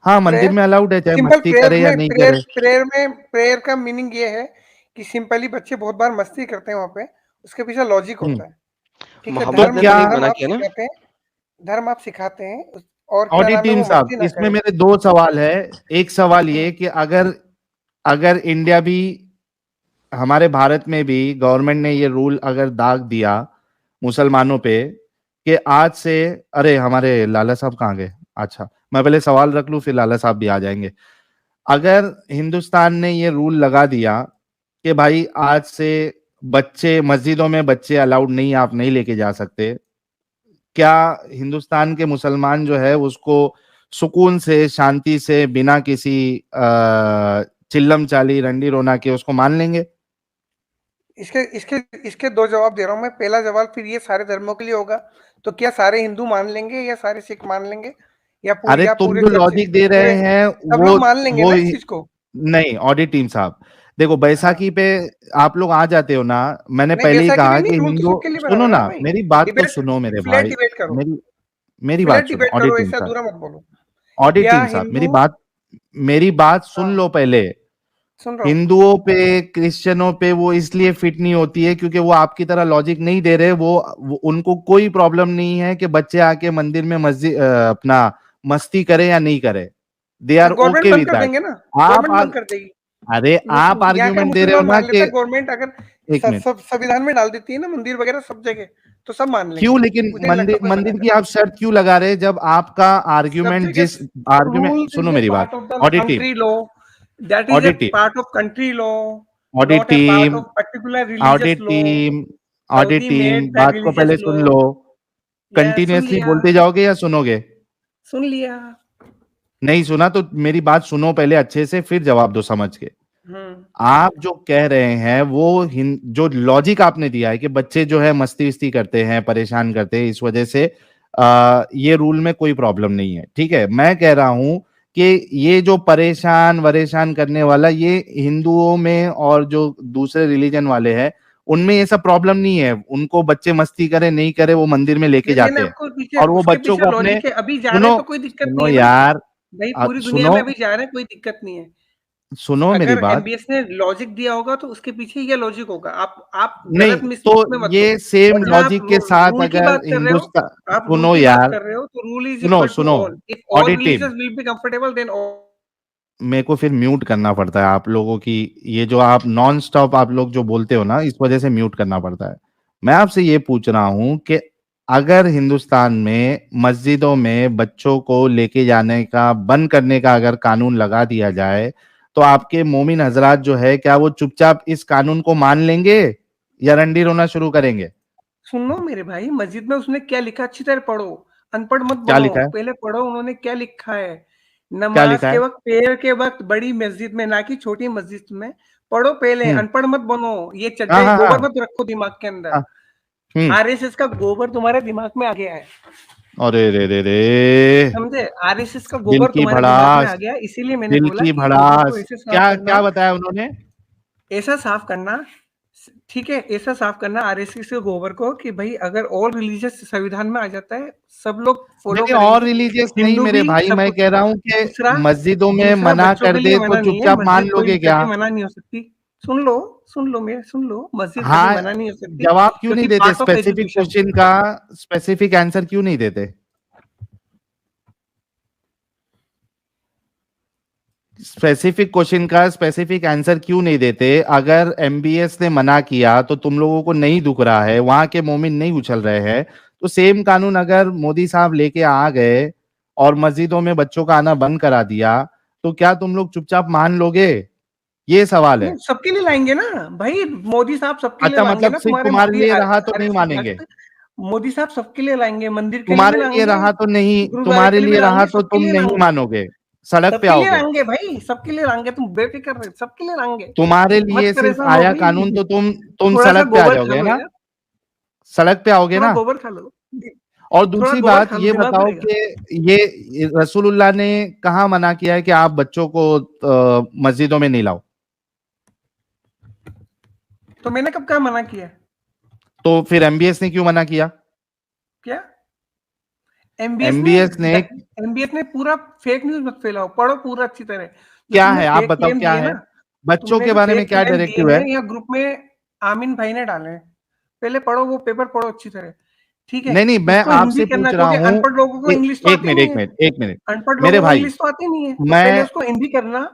हाँ मंदिर में अलाउड है, चाहे सिंपल मस्ती करे या नहीं करे। प्रेयर का मीनिंग ये है कि सिंपली बच्चे बहुत बार मस्ती करते हैं वहां पे, उसके पीछे लॉजिक होता है। ठीक है, मोहम्मद ने तो नहीं मना किया ना। धर्म आप सिखाते हैं, और क्या ऑडिट नाम है, टीम वो साहब मस्ती ना इसमें करे। मेरे दो सवाल है। एक सवाल ये कि अगर इंडिया भी, हमारे भारत में भी गवर्नमेंट ने ये रूल अगर दाग दिया मुसलमानों पे कि आज से, अरे हमारे लाला साहब कहाँ गए? अच्छा मैं पहले सवाल रख लूं फिर लाला साहब भी आ जाएंगे। अगर हिंदुस्तान ने ये रूल लगा दिया कि भाई आज से बच्चे मस्जिदों में बच्चे अलाउड नहीं, आप नहीं लेके जा सकते, क्या हिंदुस्तान के मुसलमान जो है उसको सुकून से शांति से बिना किसी चिल्लम चाली रंडी रोना के उसको मान लेंगे? इसके दो जवाब दे रहा हूं मैं। पहला जवाब, फिर ये सारे धर्मों के लिए होगा, तो क्या सारे हिंदू मान लेंगे या सारे सिख मान लेंगे या अरे तुम पूरे जो चर्च, लॉजिक दे रहे हैं सब लोग मान लेंगे वो ना इस चीज को? नहीं। ऑडिट टीम साहब देखो, बैसाखी पे आप लोग आ जाते हो ना, मैंने नहीं, पहले ही बैसाखी कहा पे नहीं, कि रूल तो हिंदू, सबके लिए सुनो बराबर है ना भाई। मेरी बात तो डिबेट, सुनो मेरे फ्लैट भाई, डिबेट करो, मेरी फ्लैट बात सुनो डिबेट ऑडिट करो, टीम ऐसा साहब। अधूरा मत बोलो। ऑडिट क्या टीम साहब हिंदू, मेरी बात सुन हाँ लो पहले। सुन रहा हूँ। हिंदुओं पे क्रिश्चियनों पे वो इसलिए फिट नहीं होती है क्योंकि वो आपकी तरह लॉजिक नहीं दे रहे। वो उनको कोई प्रॉब्लम नहीं है कि बच्चे आके मंदिर में मस्जिद अपना मस्ती करे या नहीं करे, दे तो आर गवर्नमेंट ओके बंद विद कर दैट। देंगे ना, आप गवर्नमेंट बंद कर देगी। अरे आप यहाँ का आर्ग्यूमेंट दे रहे हो मुसलमान ना मान लेता कि है, गवर्नमेंट अगर एक मिनट, सब संविधान में डाल देती है ना मंदिर वगैरह सब जगह, तो सब मान लेंगे। क्यों लेकिन मुझे नहीं लगता कोई मंदिर की मना आप शर्त क्यों लगा रहे हैं जब आपका सब आर्ग्यूमेंट जगह। जिस आर्ग्यूमेंट, रूल्स सुनो इज ए मेरी बात। Part of the audit team, country law, that is a audit team, part of country law, audit not a part team, of particular religious audit law. Team, audit Saudi team, made that बात को पहले religious law. सुन लो। या सुन continuously लिया, बोलते जाओगे या सुनोगे? सुन लिया। नहीं सुना तो मेरी बात सुनो पहले अच्छे से, फिर जवाब दो समझ के। आप जो कह रहे हैं वो जो लॉजिक आपने दिया है कि बच्चे जो है मस्ती वस्ती करते हैं, परेशान करते हैं, इस वजह से ये रूल में कोई प्रॉब्लम नहीं है, ठीक है। मैं कह रहा हूं कि ये जो परेशान वरेशान करने वाला, ये हिंदुओं में और जो दूसरे रिलीजन वाले हैं उनमें ये सब प्रॉब्लम नहीं है। उनको बच्चे मस्ती करे नहीं करे वो मंदिर में लेके जाते हैं और वो उसके बच्चों पीछे को अपने, लॉजिक है। अभी जा रहे सुनो हैं तो कोई दिक्कत सुनो नहीं है ना यार, भाई, पूरी दुनिया सुनो में अभी जा रहे हैं, कोई दिक्कत नहीं है। सुनो मेरी अगर बात। एमबीएस ने लॉजिक दिया होगा तो उसके पीछे ये लॉजिक होगा। आप नहीं गलत मिस तो में मत ये लो। सेम और जहाँ आप लॉजिक के साथ रूल की अगर बात कर रहे हो, हिंदुस्तान, आप रूल सुनो की बात यार, कर रहे हो, तो रूल इज सुनो इक्वल टू सुनो, all. If all auditive, religious will be comfortable then all. मेरे को फिर म्यूट करना पड़ता है आप लोगों की, ये जो आप नॉन स्टॉप आप लोग जो बोलते हो ना, इस वजह से म्यूट करना पड़ता है। मैं आपसे ये पूछ रहा हूं कि अगर हिंदुस्तान में मस्जिदों में बच्चों को लेके जाने का बंद करने का अगर कानून लगा दिया जाए, तो आपके मोमिन हजरात जो है, क्या वो चुपचाप इस कानून को मान लेंगे या रंडी रोना शुरू करेंगे? सुनो मेरे भाई, मस्जिद में उसने क्या लिखा अच्छी तरह पढ़ो, अनपढ़ मत क्या बनो, लिखा है? पहले पढ़ो उन्होंने क्या लिखा है। क्या नमाज लिखा के है? वक्त, प्रेयर के वक्त बड़ी मस्जिद में, ना कि छोटी मस्जिद में पढ़ो पहले, हम्म। अनपढ़ मत बनो। ये हाँ चड्डे हाँ गोबर हाँ मत रखो दिमाग के अंदर। हाँ। हम्म। आरएसएस का गोबर तुम्हारे दिमाग में आ गया है, अरे रे रे रे, समझे? आरएसएस का दिल गोबर की तुम्हारे दिमाग में आ भड़ास, गया, इसीलिए मैंने दिल बोला की कि लोगों को भड़ास। ऐसे साफ क्या करना, क्या बताया उन्होंने? ऐसा साफ करना, ठीक है, ऐसा साफ करना आरएसएस के गोबर को कि भाई अगर ऑल रिलीजियस संविधान में आ जाता है, सब लोग नहीं फॉलो नहीं, और करेंगे, रिलीजियस नहीं हिंदू मेरे भी, भाई, सब मैं कुछ। कह रहा हूँ कि दूसरा, मस्जिदों में दूसरा मना बच्चों कर के लिए दे तो मना नहीं है, चुपचाप मान मस्जिद कोई लोगे क्या? कभी मना नहीं हो सकती। सुन लो मेरे, सुन लो, मस्जिद कभी हाँ, मना नहीं हो सकती, जवाब क्यों नहीं क्योंकि देते? Part of specific education. Question का स्पेसिफिक आंसर क्यों नहीं देते? स्पेसिफिक क्वेश्चन का स्पेसिफिक आंसर क्यों नहीं देते? अगर एमबीएस ने मना किया तो तुम लोगों को नहीं दुख रहा है, वहां के मोमिन नहीं उछल रहे हैं, तो सेम कानून अगर मोदी साहब लेके आ गए और मस्जिदों में बच्चों का आना बंद करा दिया, तो क्या तुम लोग चुपचाप मान लोगे? ये सवाल है। नहीं, सबके लिए लाएंगे ना भाई, मोदी साहब सबके लिए अच्छा, लाएंगे मतलब ना, सिर्फ तुम्हारे तुम्हारे मोदी लिए रहा तो नहीं आरएसएस मानेंगे? भक्त। मोदी साहब सबके लिए लाएंगे, मंदिर के लिए भी तुम्हारे लिए लाएंगे, रहा तो नहीं, गुरुद्वारे तुम्हारे के लिए भी लिए रहा लाएंगे, तो सबके तुम लिए नहीं लाएंगे, मानोगे, सड़क पे सबके लिए आओगे। लाएंगे भाई, सबके लिए लाएंगे, तुम बेफिक्र रहे, सबके लिए लाएंगे। तुम्हारे मत लिए सिर्फ परेशान हो आया भाई। कानून तो तुम थोड़ा सा सड़क पे आ गोबर खा जाओगे लो ना? यार, सड़क पे आओगे थोड़ा ना? गोबर खा लो, और थोड़ा दूसरी गोबर बात खा लो, ये दिमाग बताओ खुलेगा। कि ये रसूलुल्लाह ने कहाँ मना किया है कि आप बच्चों को मस्जिदों में नहीं लाओ? तो मैंने कब कहा मना किया? तो फिर एमबीएस ने क्यों मना किया? क्या एमबीएस ने एमबीएस ने एमबीएस ने पूरा फेक न्यूज मत फैलाओ, पढ़ो पूरा अच्छी तरह। जो क्या तुमने है, आप फेक बताओ क्लेम क्या दिए है? ना, बच्चों तुमने के जो बारे में फेक क्या क्लेम दिए डायरेक्टिव है? हैं, या ग्रुप में आमिन भाई ने डाले हैं, पहले पढ़ो, वो पेपर पढ़ो अच्छी तरह, ठीक है? नहीं नहीं, मैं उसको हिंदी आपसे करना, पूछ रहा क्योंकि हूं। अनपढ़ लोगों को इंग्लिश तो एक आती मिनट नहीं एक है, मिनट एक मिनट, अनपढ़ मेरे लोगों को भाई, इंग्लिश तो आती नहीं है, तो पहले मैं उसको हिंदी करना।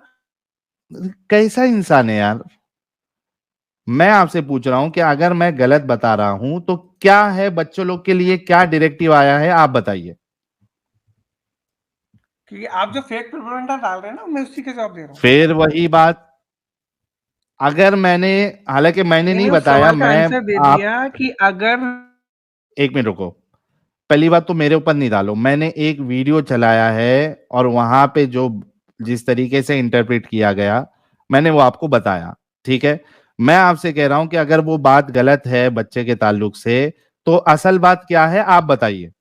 कैसा इंसान है यार? मैं आपसे पूछ रहा हूं कि अगर मैं गलत बता रहा हूं तो क्या है, बच्चों लोग के लिए क्या डायरेक्टिव आया है, आप बताइए। क्योंकि आप जो फेक प्रोपेगेंडा डाल रहे हैं ना, मैं उसी के जवाब दे रहा हूँ। फिर वही बात, अगर मैंने, हालांकि मैंने नहीं मैंने उस बताया, सवाल का मैं, आंसर दे आप दिया कि अगर, एक मिनट रुको। पहली बात तो मेरे ऊपर नहीं डालो, मैंने एक वीडियो चलाया है और वहां पे जो जिस तरीके से इंटरप्रेट किया गया, मैंने वो आपको बताया, ठीक है? मैं आपसे कह रहा हूं कि अगर वो बात गलत है बच्चे के ताल्लुक से, तो असल बात क्या है, आप बताइए।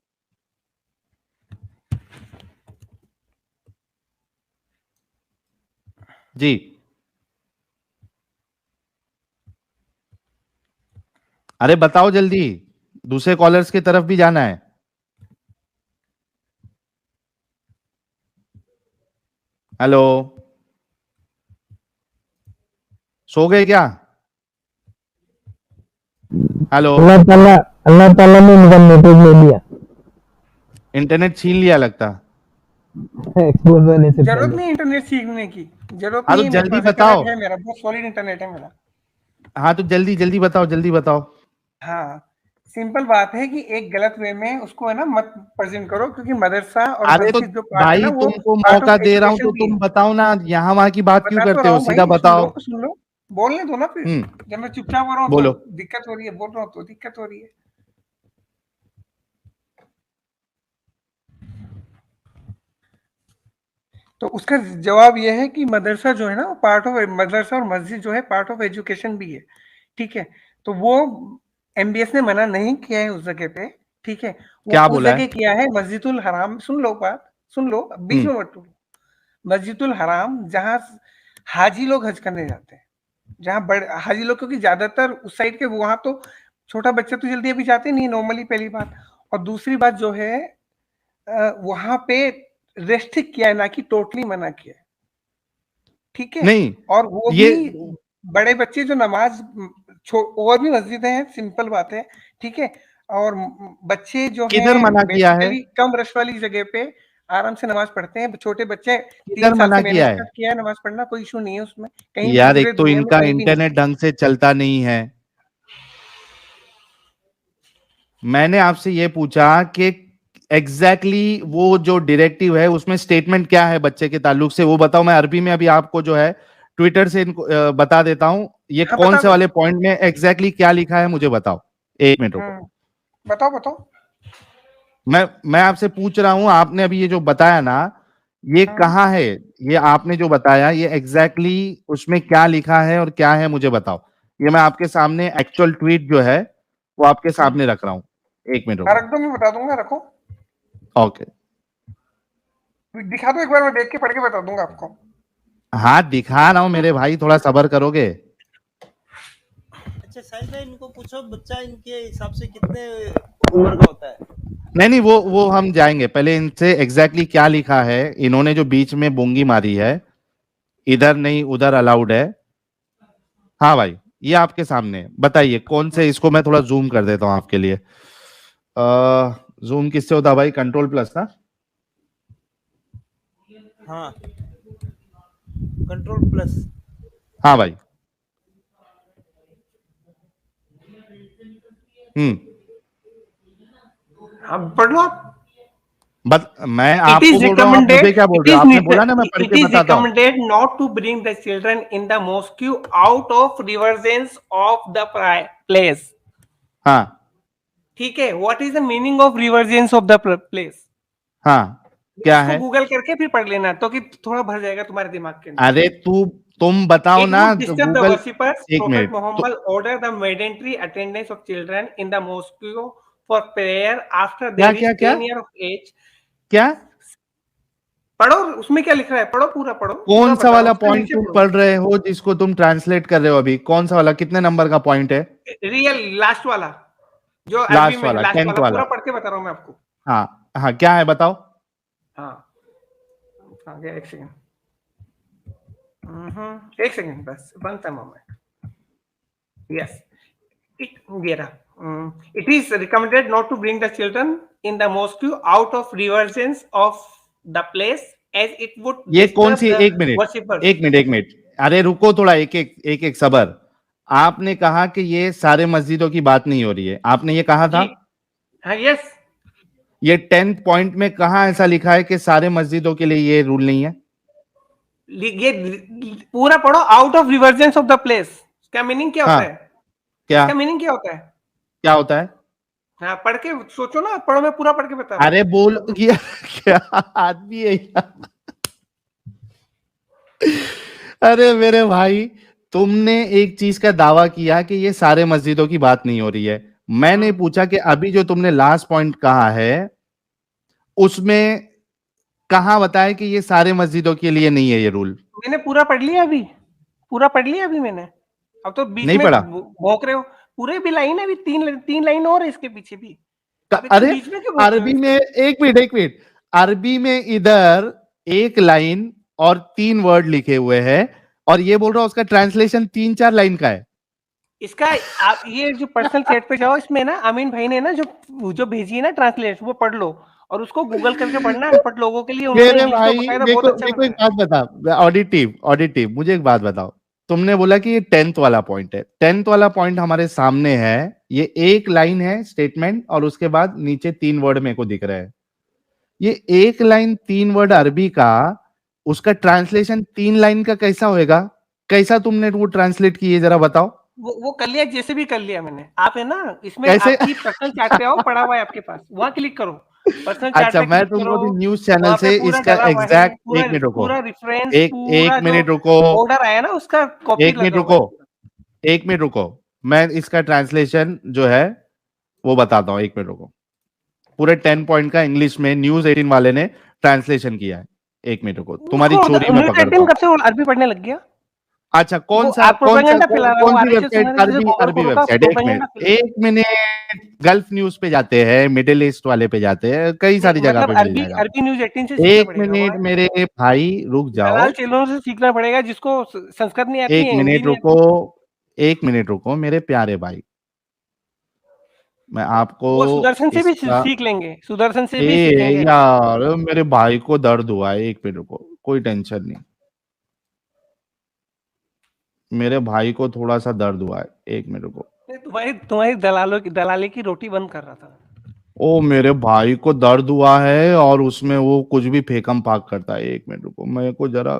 जी, अरे बताओ जल्दी, दूसरे कॉलर्स की तरफ भी जाना है। हेलो, सो गए क्या? हेलो, अल्लाह ताला ने इनका नेटवर्क ले लिया इंटरनेट छीन लिया लगता। एक्सपोज होने से जरूरत पहले। नहीं इंटरनेट सीखने की, जरूरत हाँ नहीं तो है, मेरे जल्दी पास बताओ। इंटरनेट है, मेरा बहुत सॉलिड इंटरनेट है मेरा। हाँ तो जल्दी जल्दी बताओ, जल्दी बताओ। हाँ, सिंपल बात है कि एक गलत वे में उसको है ना मत प्रेजेंट करो, क्योंकि मदरसा और अरे तो मस्जिद जो पार्ट है ना, भाई वो तुमको पार्ट मौका ऑफ दे रहा हूं तो एजुकेशन भी तुम है। बताओ ना, यहाँ वहां की बात क्यों बता तो करते रहा हो, हूँ सीधा भाई, बताओ। सुन लो, बोलने दो ना फिर। हम्म, जब मैं चुपचाप हो रहा हूँ तो बोलो। दिक्कत हो रही है, बोल रहा हूँ तो दिक्कत हो रही है। तो उसका जवाब यह है कि मदरसा जो है ना, वो पार्ट ऑफ, मदरसा और मस्जिद जो है पार्ट ऑफ एजुकेशन भी है, ठीक है? तो वो एमबीएस ने मना नहीं किया है उस जगह पे, ठीक है? वो क्या उस बोला है? जगह किया है मस्जिदुल हराम, सुन लो बात, सुन लो, बीच हम्म। में मत टूलो। मस्जिदुल हराम, जहाँ हाजी लोग हज करने जाते हैं, जहाँ बड़े हाजी लोग, क्योंकि ज्यादातर उस साइड के, वहां तो छोटा बच्चा तो जल्दी अभी जाते नहीं नॉर्मली, पहली बात। और दूसरी बात जो है, वहां पे रेस्ट्रिक्ट किया है, ना कि टोटली मना किया है। ठीक है, नहीं और वो ये भी बड़े बच्चे जो नमाज और भी मस्जिदें हैं, सिंपल बात है, ठीक है, और बच्चे जो किधर हैं मना किया है, बेसिकली कम रश वाली जगह पे आराम से नमाज पढ़ते हैं। छोटे बच्चे किधर 3 साल मना से मैंने किया है? स्टार्ट किया है नमाज पढ़ना, कोई इशू नहीं है उसमें, कहीं भी यार पूरे एक तो दुनिया में इनका कहीं भी नहीं। इंटरनेट ढंग से चलता नहीं है। मैंने आपसे ये पूछा कि एग्जैक्टली वो जो डायरेक्टिव है उसमें स्टेटमेंट क्या है बच्चे के ताल्लुक से, वो बताओ। मैं अरबी में अभी आपको जो है ट्विटर से इनको बता देता हूं। ये हाँ, कौन बता से दो। वाले पॉइंट में एग्जैक्टली क्या लिखा है मुझे बताओ, 1 मिनट रुको। बताओ बताओ। मैं आपसे पूछ रहा हूं, आपने अभी ये जो बताया ना, ये कहाँ है? ये आपने जो बताया ये एग्जैक्टली उसमें क्या लिखा है और क्या है मुझे बताओ। ये मैं आपके सामने एक्चुअल ट्वीट जो है वो आपके सामने रख रहा हूं। 1 मिनट हाँ, रुको। रख दो, मैं बता दूंगा, रखो। ओके, दिखा दो एक बार, मैं देख के पढ़ के बता दूंगा आपको। हाँ दिखा रहा हूं मेरे भाई, थोड़ा सब्र करोगे? अच्छा साहिल भाई, इनको पूछो बच्चा इनके हिसाब से कितने उम्र का होता है। नहीं वो हम जाएंगे, पहले इनसे एग्जैक्टली क्या लिखा है। इन्होंने जो बीच में बूंगी मारी है, इधर नहीं उधर अलाउड है। हाँ भाई, ये आपके सामने बताइए कौन से, इसको मैं थोड़ा जूम कर देता हूँ आपके लिए। जूम किससे होता भाई? कंट्रोल प्लस ना? हाँ, कंट्रोल प्लस। हाँ भाई। हाँ, पढ़ लो आप। बट मैं It आपको is बोल रहा हूँ, आप recommended. मुझे क्या बोल It रहे हो? is आपने nit- बोला ना मैं पढ़ it के is बताता हूँ। recommended not to bring the children in the mosque out of divergence of the place. हाँ ठीक है, what is the meaning of divergence of the place? हाँ, क्या इसको है? गूगल करके फिर पढ़ लेना, तो कि थोड़ा भर जाएगा तुम्हारे दिमाग के अंदर। अरे तुम बताओ It ना would तो disturb the Google. worshippers. 1 minute Prophet Muhammad ordered the mandatory attendance of children in the mosque for prayer after they क्या reach क्या क्या 10 years of age. क्या? पढ़ो, उसमें क्या लिख रहा है, पढ़ो, पूरा पढ़ो, कौन पूरा सा बता रहा वाला हूँ, उसके पॉइंट नीचे तुम पढ़ो। पढ़ रहे हो जिसको तुम ट्रांसलेट कर रहे हो अभी? कौन सा वाला, कितने नंबर का पॉइंट है? रियल लास्ट वाला, जो अरबी लास्ट में है, वाला, लास्ट 10th वाला वाला। पूरा पढ़ के बता रहा हूँ मैं आपको। हाँ हाँ, क्या है बताओ। हाँ, आ गया, एक सेकंड, एक सेकंड बस, one time moment. Yes, it is recommended not to bring the children in the mosque out of divergence of the place as it would ये कौन disturb सी? the 1 minute worshippers. 1 minute 1 minute, अरे रुको थोड़ा, एक एक सबर। आपने कहा कि ये सारे मस्जिदों की बात नहीं हो रही है, आपने ये कहा था। जी हाँ, यस। ये 10th पॉइंट में कहा ऐसा लिखा है कि सारे मस्जिदों के लिए ये रूल नहीं है? ये पूरा पढ़ो, out of reverence of the place, क्या मीनिंग क्या होता हाँ, है? क्या इसका मीनिंग क्या होता है? क्या होता है? हाँ, पढ़ के सोचो ना, पढ़ो, मैं पूरा पढ़ के बता रहा हूँ। अरे बोल क्या, क्या आदमी है यार। अरे मेरे भाई, तुमने एक चीज का दावा किया कि ये सारे मस्जिदों की बात नहीं हो रही है। मैंने पूछा कि अभी जो तुमने लास्ट पॉइंट कहा है उसमें कहा बताया कि ये सारे मस्जिदों के लिए नहीं है ये रूल? मैंने पूरा पढ़ लिया अभी, पूरा पढ़ लिया अभी मैंने। अब तो बीच नहीं में पढ़ा? भौंक रहे हो। पूरे भी लाइन है अभी, तीन लाइन और है इसके पीछे भी। अब अरे बीच में क्यों भौंक रहे हो अरबी इसके? में, 1 मिनट, अरबी में इधर एक लाइन और 3 वर्ड लिखे हुए हैं और ये बोल रहा हूं उसका ट्रांसलेशन 3-4 लाइन का है। इसका आप ये जो पर्सनल चैट पे जाओ, इसमें ना अमीन भाई ने ना जो भेजी है ना ट्रांसलेट, वो पढ़ लो और उसको गूगल करके पढ़ना अनपढ़ लोगों के लिए। उन्होंने मेरे इंग्लिश में भाई बकायदा मेरे बहुत को अच्छा मेरे को एक बताया। बात बता, ऑडिटिव मुझे एक बात बताओ। तुमने बोला कि ये 10th वाला पॉइंट है, 10th वाला पॉइंट हमारे सामने है, ये एक लाइन है स्टेटमेंट और उसके बाद नीचे 3 वर्ड मेरे को दिख रहे हैं। ये एक लाइन 3 वर्ड अरबी का, उसका ट्रांसलेशन 3 लाइन का कैसा होएगा? कैसा तुमने वो ट्रांसलेट किए जरा बताओ। वो कर लिया, जैसे भी कर लिया मैंने। आप है ना इसमें कैसे? आपकी पर्सनल चैट पे आओ, पढ़ा हुआ है आपके पास, वहां क्लिक करो, पर्सनल चैट अच्छा, पे मैं क्लिक तुमको करो, न्यूज चैनल वहां पे से पूरा इसका डला हुआ है, एग्जैक्ट, पूरा 1 मिनट रुको, पूरा रेफरेंस, एक पूरा एक जो मिनट रुको, ऑर्डर आया ना उसका कॉपी 1 मिनट लगा हुआ है। रुको, 1 मिनट रुको, मैं इसका ट्रांसलेशन जो है वो बताता हूँ। 1 मिनट रुको, पूरे 10 पॉइंट का इंग्लिश में न्यूज 18 वाले ने ट्रांसलेशन किया है। 1 मिनट रुको, तुम्हारी उसको चोरी में न्यूज़ पकड़ता 18 हूँ। कब से वो अरबी पढ़ने लग गया? अच्छा कौन वो सा आप प्रोपेगेंडा फैला रहे हो, कौन सी आरएसएस वेबसाइट? तुम्हारे जैसे अरबी गोबर का वेबसाइट। प्रोपेगेंडा फैला एक मिनट गल्फ न्यूज पे जाते हैं, मिडिल ईस्ट वाले पे जाते हैं, कई सारी जगह मतलब पे मिल अरबी जाएगा। अरबी न्यूज 18 से सीखना एक पड़ेगा मिनट वहाँ मेरे भाई रुक जाओ, दलाल चैनलों से सीखना पड़ेगा, जिसको संस्कृत नहीं आती एक है, हिंदी मिनट नहीं रुको, आती। एक मिनट रुको मेरे प्यारे भाई, मैं आपको वो सुदर्शन से भी इसका सीख लेंगे, सुदर्शन से भी ए सीखेंगे। यार मेरे भाई को दर्द हुआ है, एक मिनट रुको, कोई टेंशन नहीं, मेरे भाई को थोड़ा सा दर्द हुआ है, एक मिनट रुको। तुम्हारी तुम्हारी दलाली की रोटी बंद कर रहा था। ओ मेरे भाई को दर्द हुआ है और उसमें वो कुछ भी फेकम फाक करता है, एक मिनट रुको, मेरे को जरा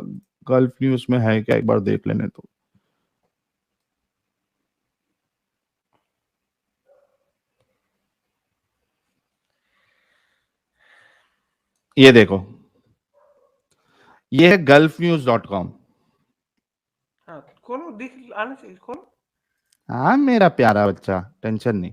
गल्फ न्यूज में है क्या, एक बार देख लेने तो। ये देखो, ये है gulfnews.com। हाँ खोलो, दिख आना चाहिए, खोलो। हाँ मेरा प्यारा बच्चा, टेंशन नहीं।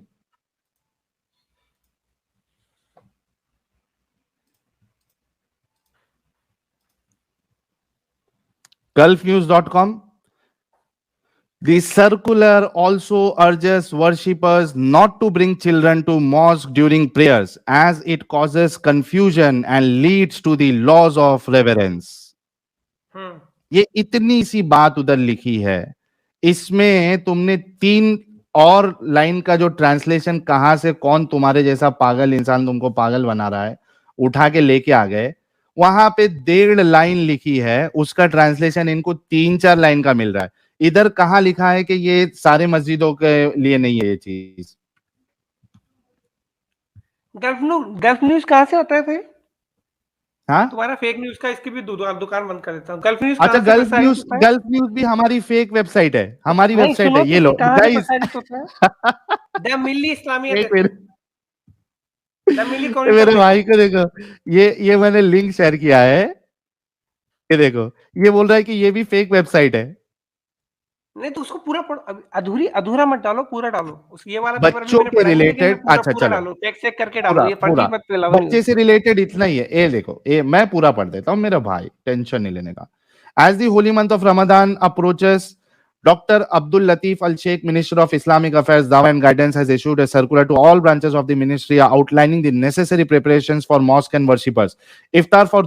gulfnews.com। The circular also urges worshippers not to bring children to mosque during prayers as it causes confusion and leads to the loss of reverence। ये इतनी सी बात उधर लिखी है, इसमें तुमने 3 और लाइन का जो ट्रांसलेशन कहां से कौन तुम्हारे जैसा पागल इंसान तुमको पागल बना रहा है, उठा के लेके आ गए। वहां पे 1.5 लाइन लिखी है, उसका ट्रांसलेशन इनको 3-4 लाइन का मिल रहा है। इधर कहां लिखा है कि ये सारे मस्जिदों के लिए नहीं है ये चीज? गल्फ न्यूज कहाँ से होता है भाई? हाँ तुम्हारा फेक न्यूज का इसकी भी दुकान बंद कर देता हूँ। गल्फ न्यूज अच्छा, गल्फ न्यूज भी हमारी फेक वेबसाइट है, हमारी वेबसाइट है, ये लो गाइस। द मिल्ली इस्लामियत एक मिनट, द मिल्ली मेरे भाई को देखो, ये मैंने लिंक शेयर किया है, ये देखो, ये बोल रहा है कि ये भी फेक वेबसाइट है। नहीं तो उसको पूरा पढ़ो, अधूरा मत डालो, पूरा डालो। ये वाला बच्चों के रिलेटेड, अच्छा चलो डालो, चेक करके डालो, ये पूरा मत फैलाओ। बच्चे से रिलेटेड इतना ही है, ये देखो, ये मैं पूरा पढ़ देता हूं मेरा भाई, टेंशन नहीं लेने का। As the holy month of Ramadan approaches, Dr. Abdul Latif Al Sheikh, Minister of Islamic Affairs, Dawah and Guidance, has issued a circular to all branches of the ministry outlining the necessary preparations for mosque and worshippers. Iftar for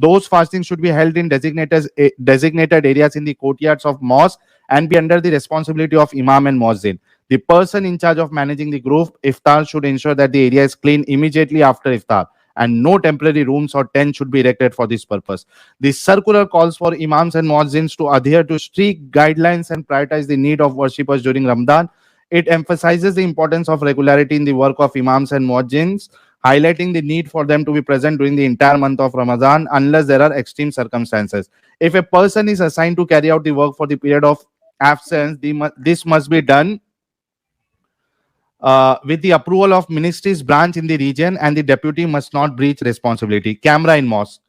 those fasting should be held in designated areas in the courtyards of mosque and be under the responsibility of Imam and Muazzin. The person in charge of managing the group iftar should ensure that the area is clean immediately after iftar, and no temporary rooms or tents should be erected for this purpose. The circular calls for imams and muezzins to adhere to strict guidelines and prioritize the need of worshippers during Ramadan. It emphasizes the importance of regularity in the work of imams and muezzins, highlighting the need for them to be present during the entire month of Ramadan unless there are extreme circumstances. If a person is assigned to carry out the work for the period of absence, this must be done with the approval of ministry's branch in the region, and the deputy must not breach responsibility. Camera in mosque.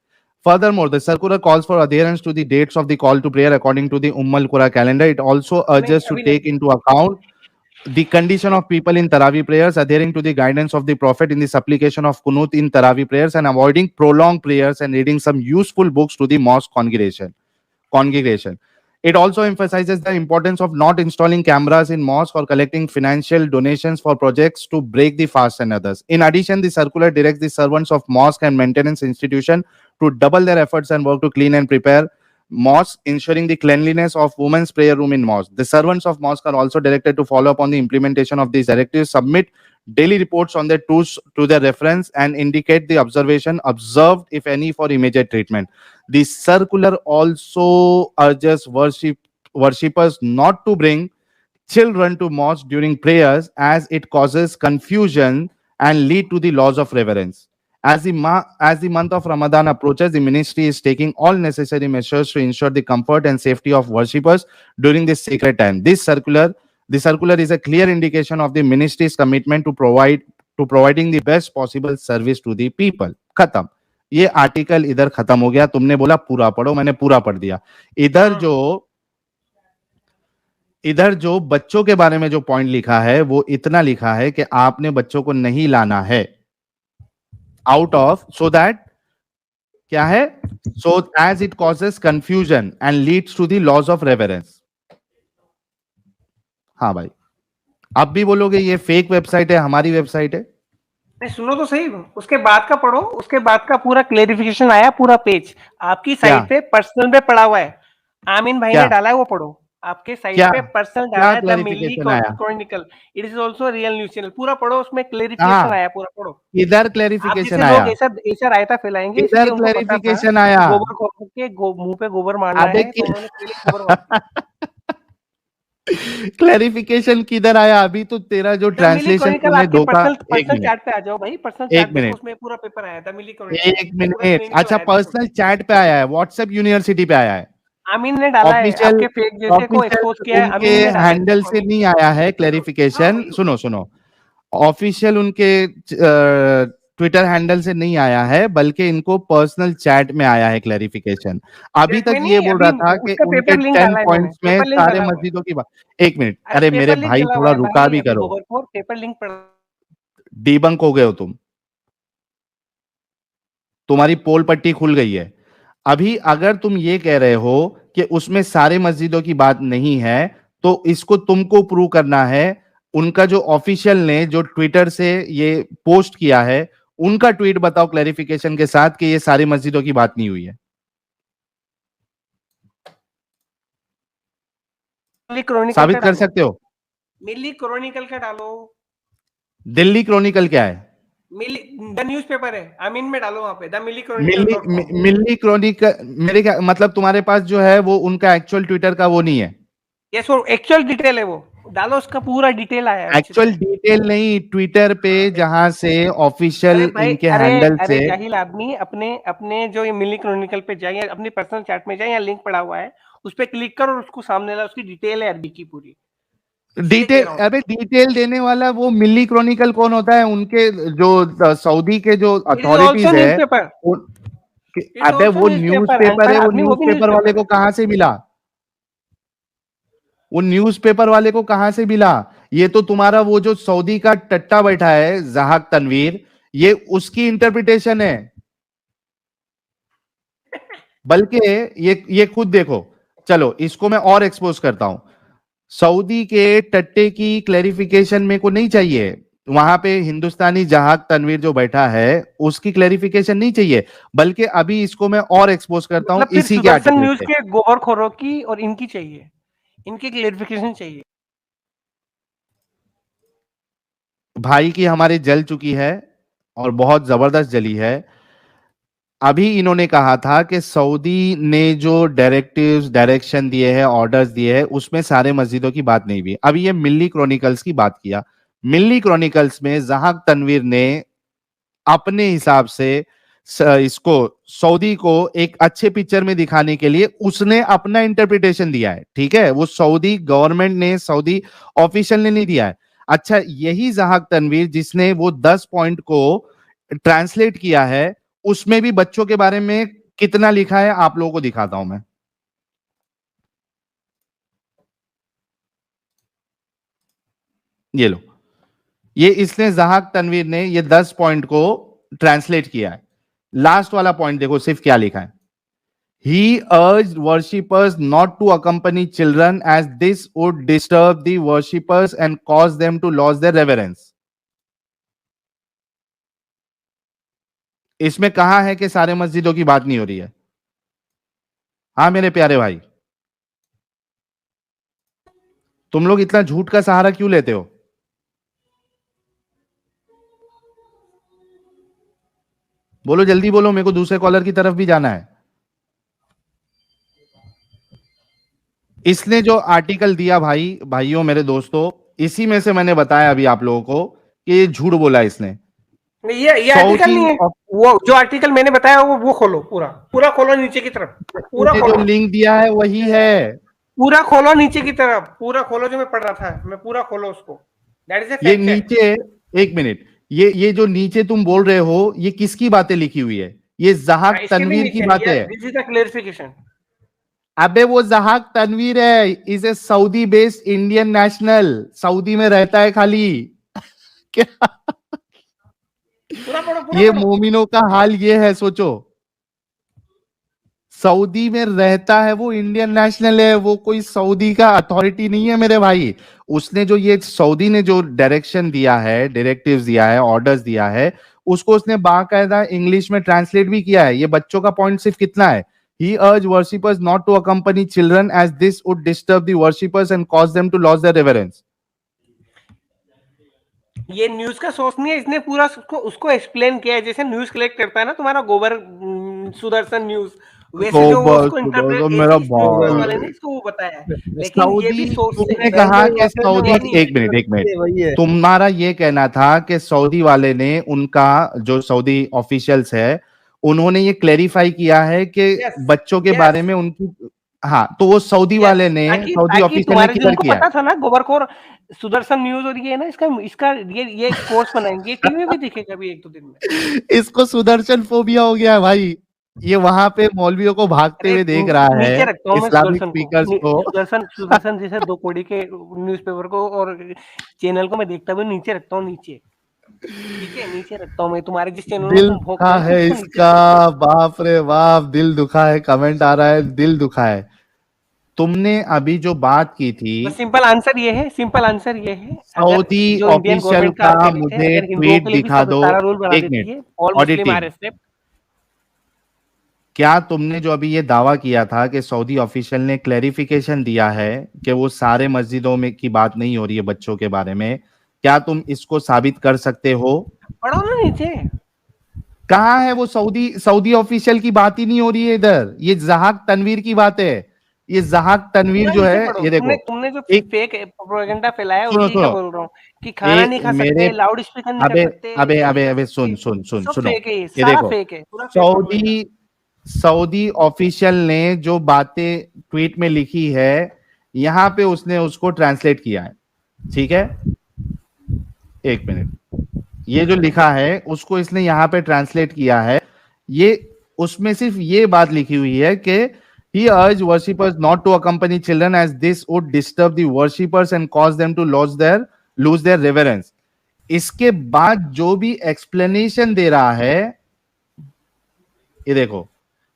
Furthermore, the circular calls for adherence to the dates of the call to prayer according to the Al Qura calendar. It also urges to take into account the condition of people in Taraweeh prayers, adhering to the guidance of the Prophet in the supplication of Qunut in Taraweeh prayers, and avoiding prolonged prayers and reading some useful books to the mosque congregation. It also emphasizes the importance of not installing cameras in mosques or collecting financial donations for projects to break the fast and others. In addition, the circular directs the servants of mosque and maintenance institution to double their efforts and work to clean and prepare mosque, ensuring the cleanliness of women's prayer room in mosque. The servants of mosque are also directed to follow up on the implementation of these directives, submit daily reports on their tools to their reference, and indicate the observation observed, if any, for immediate treatment. The circular also urges worshippers not to bring children to mosque during prayers as it causes confusion and lead to the loss of reverence. As the month of Ramadan approaches, the ministry is taking all necessary measures to ensure the comfort and safety of worshippers during this sacred time. The circular is a clear indication of the ministry's commitment to providing the best possible service to the people. Khatam. ये article इधर खत्म हो गया। तुमने बोला पूरा पढ़ो, मैंने पूरा पढ़ दिया। इधर जो बच्चों के बारे में जो पॉइंट लिखा है वो इतना लिखा है कि आपने बच्चों को नहीं लाना है आउट ऑफ, सो दैट क्या है, so as it causes confusion and leads to the loss of reverence. हाँ भाई, आप भी बोलोगे ये फेक वेबसाइट है, हमारी वेबसाइट है। नहीं, सुनो तो सही, उसके बाद का पढ़ो, उसके बाद का पूरा क्लेरिफिकेशन आया, पूरा पेज आपकी क्या साइट पे पर्सनल पे पड़ा हुआ है, आमीन भाई क्या ने डाला है, वो पढ़ो। आपके साइट क्या पे पर्सनल क्या डाला है, द मिली क्लैरिफिकेशन आया? Chronicle, it is also real news channel, पूरा पढ़ो, उसमें क्लेरिफिकेशन कहाँ? आया, पूरा पढ़ो। किधर आप क्लैरिफिकेशन जैसे लोग आया? ऐसा ऐसा रायता फैलाएंगे, किधर इसलिए उनको पता था क्लैरिफिकेशन कि आया? गोबर खोर के मुंह पे गोबर मारना अबे है, तो उन्होंने पहले गोबर मार क्लैरिफिकेशन किधर आया? अभी तो तेरा जो द मिली ट्रांसलेशन क्रॉनिकल, तूने आपके धोखा। पर्सनल एक पर्सनल मिनट, चैट पे आ जाओ भाई, पर्सनल एक चैट देखो, मिनट, उसमें पूरा पेपर आया, द मिली क्रॉनिकल, एक पूरा मिनट। स्क्रीनशॉट अच्छा, आया, देखो। पर्सनल चैट पे आया है, व्हाट्सएप यूनिवर्सिटी पे आया है, आमीन ने डाला है, ऑफिशियल आपके फेक जैसे को एक्सपोज ऑफिशियल किया है, उनके अमीन ने डाला है, हैंडल देखो से अमीन। नहीं आया है हाँ क्लैरिफिकेशन। वही। सुनो सुनो, ऑफिशियल उनके ट्विटर हैंडल से नहीं आया है, बल्कि इनको पर्सनल चैट में आया है क्लैरिफिकेशन। अभी चैट तक में ये नहीं, बोल अभी रहा था कि उसका उनके पेपर लिंक 10 डाला है मैंने, पॉइंट्स में पेपर लिंक सारे डाला हुआ है। मस्जिदों की बात। एक मिनट, अरे अरे मेरे पेपर लिंक भाई डला हुआ थोड़ा है रुका भाई, भी अभी करो, गोबरखोर पेपर लिंक पढ़। डीबंक हो गए हो तुम, तुम्हारी पोल पट्टी खुल गई है। अभी अगर तुम ये कह रहे हो कि उसमें सारे मस्जिदों की बात नहीं है, तो इसको तुमको प्रूव करना है। उनका जो ऑफिशियल ने जो ट्विटर से ये पोस्ट किया है, उनका ट्वीट बताओ क्लैरिफिकेशन के साथ कि ये सारी मस्जिदों की बात नहीं हुई है। मिली क्रॉनिकल का साबित कर डालो, सकते हो? मिली क्रॉनिकल का डालो, दिल्ली क्रॉनिकल क्या है? मिली द न्यूज़पेपर है, आमीन में डालो, वहां पे the Milli Chronicle Milli dot com. Milli Chronicle, मेरे क्या मतलब, तुम्हारे पास जो है वो उनका एक्चुअल ट्विटर का वो नहीं है? यस, वो एक्चुअल डिटेल है, वो डालो, उसका पूरा डिटेल आया है अच्छे एक्चुअल से। डिटेल नहीं, ट्विटर पे हाँ, जहां से ऑफिशियल अरे भाई, इनके अरे हैंडल अरे से। जाहिल आदमी, अपने अपने जो ये मिली क्रॉनिकल पे जाए, या अपनी पर्सनल चैट में जाए, या लिंक पड़ा हुआ है, उस पर क्लिक करो और उसको सामने ला, उसकी डिटेल है अरबी की पूरी, इसीलिए कह डिटेल, रहा हूँ। अबे डिटेल देने वाला वो मिल्ली क्रॉनिकल कौन होता है? उनके जो सऊदी के जो इट इज ऑल्सो अथॉरिटीज है न्यूज़पेपर, उन, इट्स अबे ऑल्सो वो न्यूज़पेपर, न्यूज़पेपर अनपढ़ है, वो आदमी, वो भी न्यूज़पेपर वाले न्यूज़पेपर को है। कहां से मिला? वो न्यूज़पेपर वाले को कहां से मिला? ये तो तुम्हारा वो जो सऊदी का टट्टा बैठा है जहाक तनवीर, ये उसकी इंटरप्रिटेशन है। बल्कि ये खुद देखो, चलो इसको मैं और एक्सपोज करता हूं। सऊदी के टट्टे की क्लैरिफिकेशन मेरे को नहीं चाहिए, वहां पे हिंदुस्तानी जहाक तनवीर जो बैठा है उसकी क्लैरिफिकेशन नहीं चाहिए, बल्कि अभी इसको मैं और एक्सपोज करता हूं मतलब फिर इसी के सुदर्शन आर्टिकल न्यूज़ से। के गोबरखोरों की और इनकी चाहिए, इनकी क्लेरिफिकेशन चाहिए। भाई की हमारी जल चुकी है, और बहुत जबरदस्त जली है। अभी इन्होंने कहा था कि सऊदी ने जो डायरेक्टिव्स डायरेक्शन दिए हैं, ऑर्डर्स दिए हैं, उसमें सारे मस्जिदों की बात नहीं हुई। अभी ये मिल्ली क्रॉनिकल्स की बात किया। मिल्ली क्रॉनिकल्स में जहाक तनवीर ने अपने हिसाब से इसको सऊदी को एक अच्छे पिक्चर में दिखाने के लिए उसने अपना इंटरप्रिटेशन दिया है। ठीक है, वो सऊदी गवर्नमेंट ने, सऊदी ऑफिशियल ने नहीं दिया है। अच्छा, यही जहाक तनवीर जिसने वो 10 पॉइंट को ट्रांसलेट किया है, उसमें भी बच्चों के बारे में कितना लिखा है आप लोगों को दिखाता हूं मैं। ये लो, ये इसने जहाक तनवीर ने ये 10 पॉइंट को ट्रांसलेट किया है। लास्ट वाला पॉइंट देखो सिर्फ क्या लिखा है। He urged worshippers not to accompany children as this would disturb the worshippers and cause them to lose their reverence. इसमें कहा है कि सारे मस्जिदों की बात नहीं हो रही है। हाँ मेरे प्यारे भाई, तुम लोग इतना झूठ का सहारा क्यों लेते हो? बोलो जल्दी बोलो, मेरे को दूसरे कॉलर की तरफ भी जाना है। इसने जो आर्टिकल दिया भाई, भाइयों मेरे दोस्तों, इसी में से मैंने बताया अभी आप लोगों को कि ये झूठ बोला इसने। नहीं, ये आर्टिकल नहीं है, वो जो आर्टिकल मैंने बताया वो खोलो, पूरा पूरा खोलो नीचे की तरफ, पूरा मुझे खोलो, जो लिंक दिया है वही है। पूरा खोलो नीचे की तरफ, पूरा खोलो, जो मैं पढ़ रहा था, मैं पूरा खोलो उसको, दैट इज ए ये फैक्ट चेक। नीचे, एक मिनट, ये जो नीचे तुम बोल रहे हो, ये किसकी बातें लिखी हुई है? ये जहाक इसके भी तनवीर की नीचे, बातें है। This is the clarification. अबे वो जहाक तनवीर है, is a Saudi based Indian national, Saudi में रहता है खाली। क्या पूरा पढ़ो, पूरा ये पढ़ो। मोमिनों का हाल ये है, सोचो। सऊदी में रहता है वो इंडियन नेशनल है, वो कोई सऊदी का अथॉरिटी नहीं है मेरे भाई। उसने जो ये सऊदी ने जो डायरेक्शन दिया है, डायरेक्टिव्स दिया है, ऑर्डर्स दिया है, उसको उसने बाकायदा इंग्लिश में ट्रांसलेट भी किया है। ये बच्चों का पॉइंट सिर्फ कितना है, he urged worshippers not to accompany children as this would disturb the worshippers and cause them to lose their reverence. ये न्यूज का सोर्स नहीं है, इसने पूरा उसको एक्सप्लेन किया है, जैसे न्यूज कलेक्ट करता है ना तुम्हारा गोबर सुदर्शन न्यूज, वैसे जो वो उसको इंटरप्रेट मेरा वाले ने इसको वो बताया है। लेकिन ये भी सोर्स तुमने कहा कि सऊदी, एक मिनट, तुम्हारा ये कहना था कि सऊदी वाले ने, उनका जो सऊदी ऑफिशियल्स है, उन्होंने ये क्लेरिफाई किया है कि बच्चों के बारे में उनकी, हाँ, तो वो सऊदी वाले ने, सऊदी ऑफिशियल ने किधर किया? पता था ना गोबरखोर सुदर्शन न्यूज, और ये ना इसका ये कोर्स बनाएंगे, टीवी में भी दिखेगा अभी 1-2 दिन में। इसको सुदर्शन फोबिया हो गया है भाई, ये वहां पे मौलवियों को भागते हुए देख रहा है, इस्लामिक स्पीकर्स को। सुदर्शन जैसे 2 कौड़ी के न्यूज़पेपर को और चैनल को मैं देखता हुआ नीचे रखता हूँ, नीचे नीचे रखता हूँ मैं। तुम्हारे जिस चैनल में दिल दुखा है इसका, बाप रे बाप, दिल दुखा है, कमेंट आ रहा है, दिल दुखा है। तुमने अभी जो बात की थी, सिंपल आंसर ये है, सऊदी ऑफिशियल का मुझे ट्वीट दिखा दो। एक मिनट, ऑडिटिंग, क्या तुमने जो अभी ये दावा किया था कि सऊदी ऑफिशियल ने क्लैरिफिकेशन दिया है कि वो सारे मस्जिदों में की बात नहीं हो रही है बच्चों के बारे में, क्या तुम इसको साबित कर सकते हो? पढ़ो ना नीचे, कहाँ है वो? सऊदी ऑफिशियल की बात ही नहीं हो रही है इधर, ये जहाक तनवीर की बात है। ये जहाक तनवीर जो है, ये देखो, तुमने जो फेक प्रोपेगेंडा फैलाया है, क्या बोल रहा हूँ कि खाना नहीं खा सकते, लाउड स्पीकर नहीं कर सकते। अबे सुनो, ये देखो, सऊदी ऑफिशियल ने जो बातें ट्वीट में लिखी है, यहां पे उसने उसको ट्रांसलेट किया है, ठीक है? एक मिनट, ये जो लिखा है उसको इसने यहां पे ट्रांसलेट किया है। ये उसमें सिर्फ ये बात लिखी हुई है कि he urged worshippers not to accompany children as this would disturb the worshippers and cause them to lose their reverence. इसके बाद जो भी एक्सप्लेनेशन दे रहा है, ये देखो,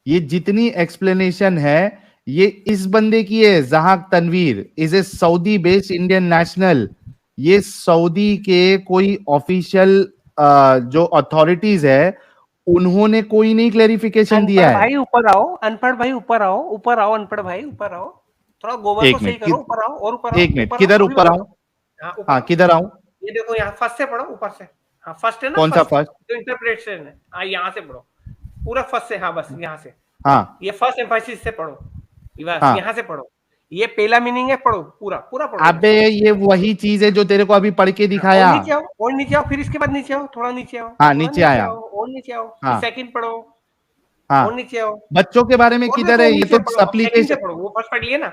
ये जितनी एक्सप्लेनेशन है ये इस बंदे की है, Zahak Tanveer is a Saudi based Indian national. ये सऊदी के कोई ऑफिशियल जो अथॉरिटीज है, उन्होंने कोई नहीं क्लैरिफिकेशन दिया है। भाई ऊपर आओ, अनपढ़ भाई ऊपर आओ, अनपढ़ भाई ऊपर आओ, थोड़ा गोबर को सही करो, ऊपर आओ और ऊपर आओ। एक मिनट, किधर ऊपर आओ? हाँ, किधर आऊं? ये देखो यहाँ फर्स्ट से पढ़ो, ऊपर से। हाँ, फर्स्ट है ना, कौन सा फर्स्ट? जो इंटरप्रिटेशन है, हाँ यहाँ से पढ़ो, पूरा फर्स्ट से। हाँ, बस यहाँ से। हाँ, ये फर्स्ट एम्फेसिस से पढ़ो, हाँ, यहाँ से पढ़ो। ये पहला मीनिंग है, पढ़ो पूरा पढ़ो। अबे ये वही चीज है जो तेरे को अभी पढ़ के दिखाया। और नीचे आओ, फिर इसके बाद नीचे आओ, थोड़ा नीचे आओ। हाँ, नीचे आया। और नीचे आओ, हाँ, सेकंड पढ़ो। हाँ, और नीचे आओ। बच्चों के बारे में किधर है? ये तो सप्लीकेशन पढ़ो, वो फर्स्ट पढ़ लिए ना,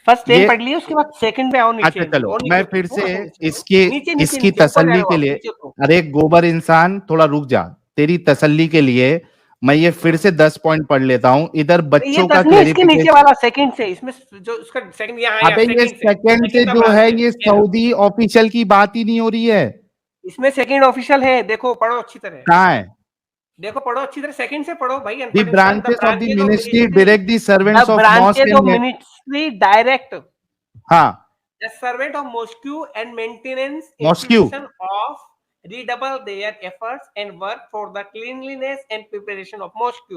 फर्स्ट 10 पढ़ लिए, उसके बाद सेकंड पे आओ नीचे। अच्छा चलो, मैं फिर से इसकी तसल्ली के लिए, अरे गोबर इंसान थोड़ा रुक जा, तेरी तसल्ली के लिए मैं ये फिर से 10 पॉइंट पढ़ लेता हूँ। इधर बच्चों का क्लैरिफिकेशन, नीचे वाला सेकंड से, इसमें जो उसका सेकंड यहाँ है, अबे ये सेकंड से जो है, ये सऊदी ऑफिशियल की बात ही नहीं हो रही है। इसमें सेकंड ऑफिशियल है, देखो पढ़ो अच्छी तरह। कहाँ है? देखो पढ़ो अच्छी तरह, सेकंड से पढ़ो भाई। The branches of the ministry direct the servants of mosque and ministry direct. हाँ, the servant of mosque and maintenance mosque of redouble their efforts and work for the cleanliness and preparation of mosque.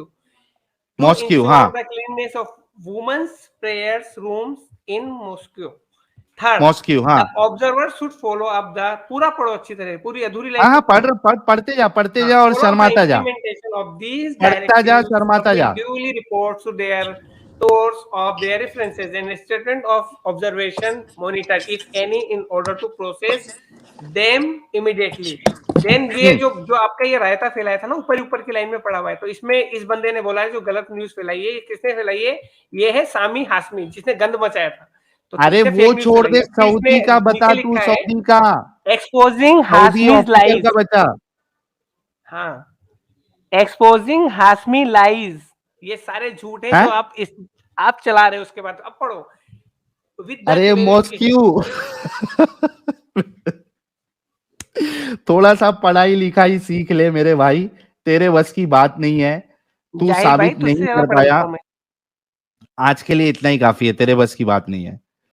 हाँ, the cleanliness of women's prayers rooms in mosque. Third, mosque, हाँ, the observer should follow up the, पूरा पढ़ो अच्छी तरह, पूरी अधूरी line. हाँ, पढ़ते जा और शर्माता जा, पढ़ता जा, शर्माता जा। duly reports to their source of their references and statement of observation monitor if any in order to process them immediately. Then ये जो आपका ये रायता फैलाया था ना, ऊपर की लाइन में पढ़ा हुआ है, तो इसमें इस बंदे ने बोला है जो गलत न्यूज फैलाई है, किसने फैलाई है? ये है सामी हाशमी, जिसने गंद मचाया था। तो अरे वो छोड़ दे, सऊदी का बता तू, सऊदी का एक्सपोजिंग हाशमी's lies का बता। हाँ, एक्सपोजिंग हाशमी लाइज, ये सारे झूठ है जो आप चला रहे हो। उसके बाद अब पढ़ो, अरे मॉस्क्यू थोड़ा सा पढ़ाई लिखाई सीख ले मेरे भाई, तेरे बस की बात नहीं है, तू साबित नहीं कर पाया। आज के लिए इतना ही काफी है, तेरे बस की बात नहीं है।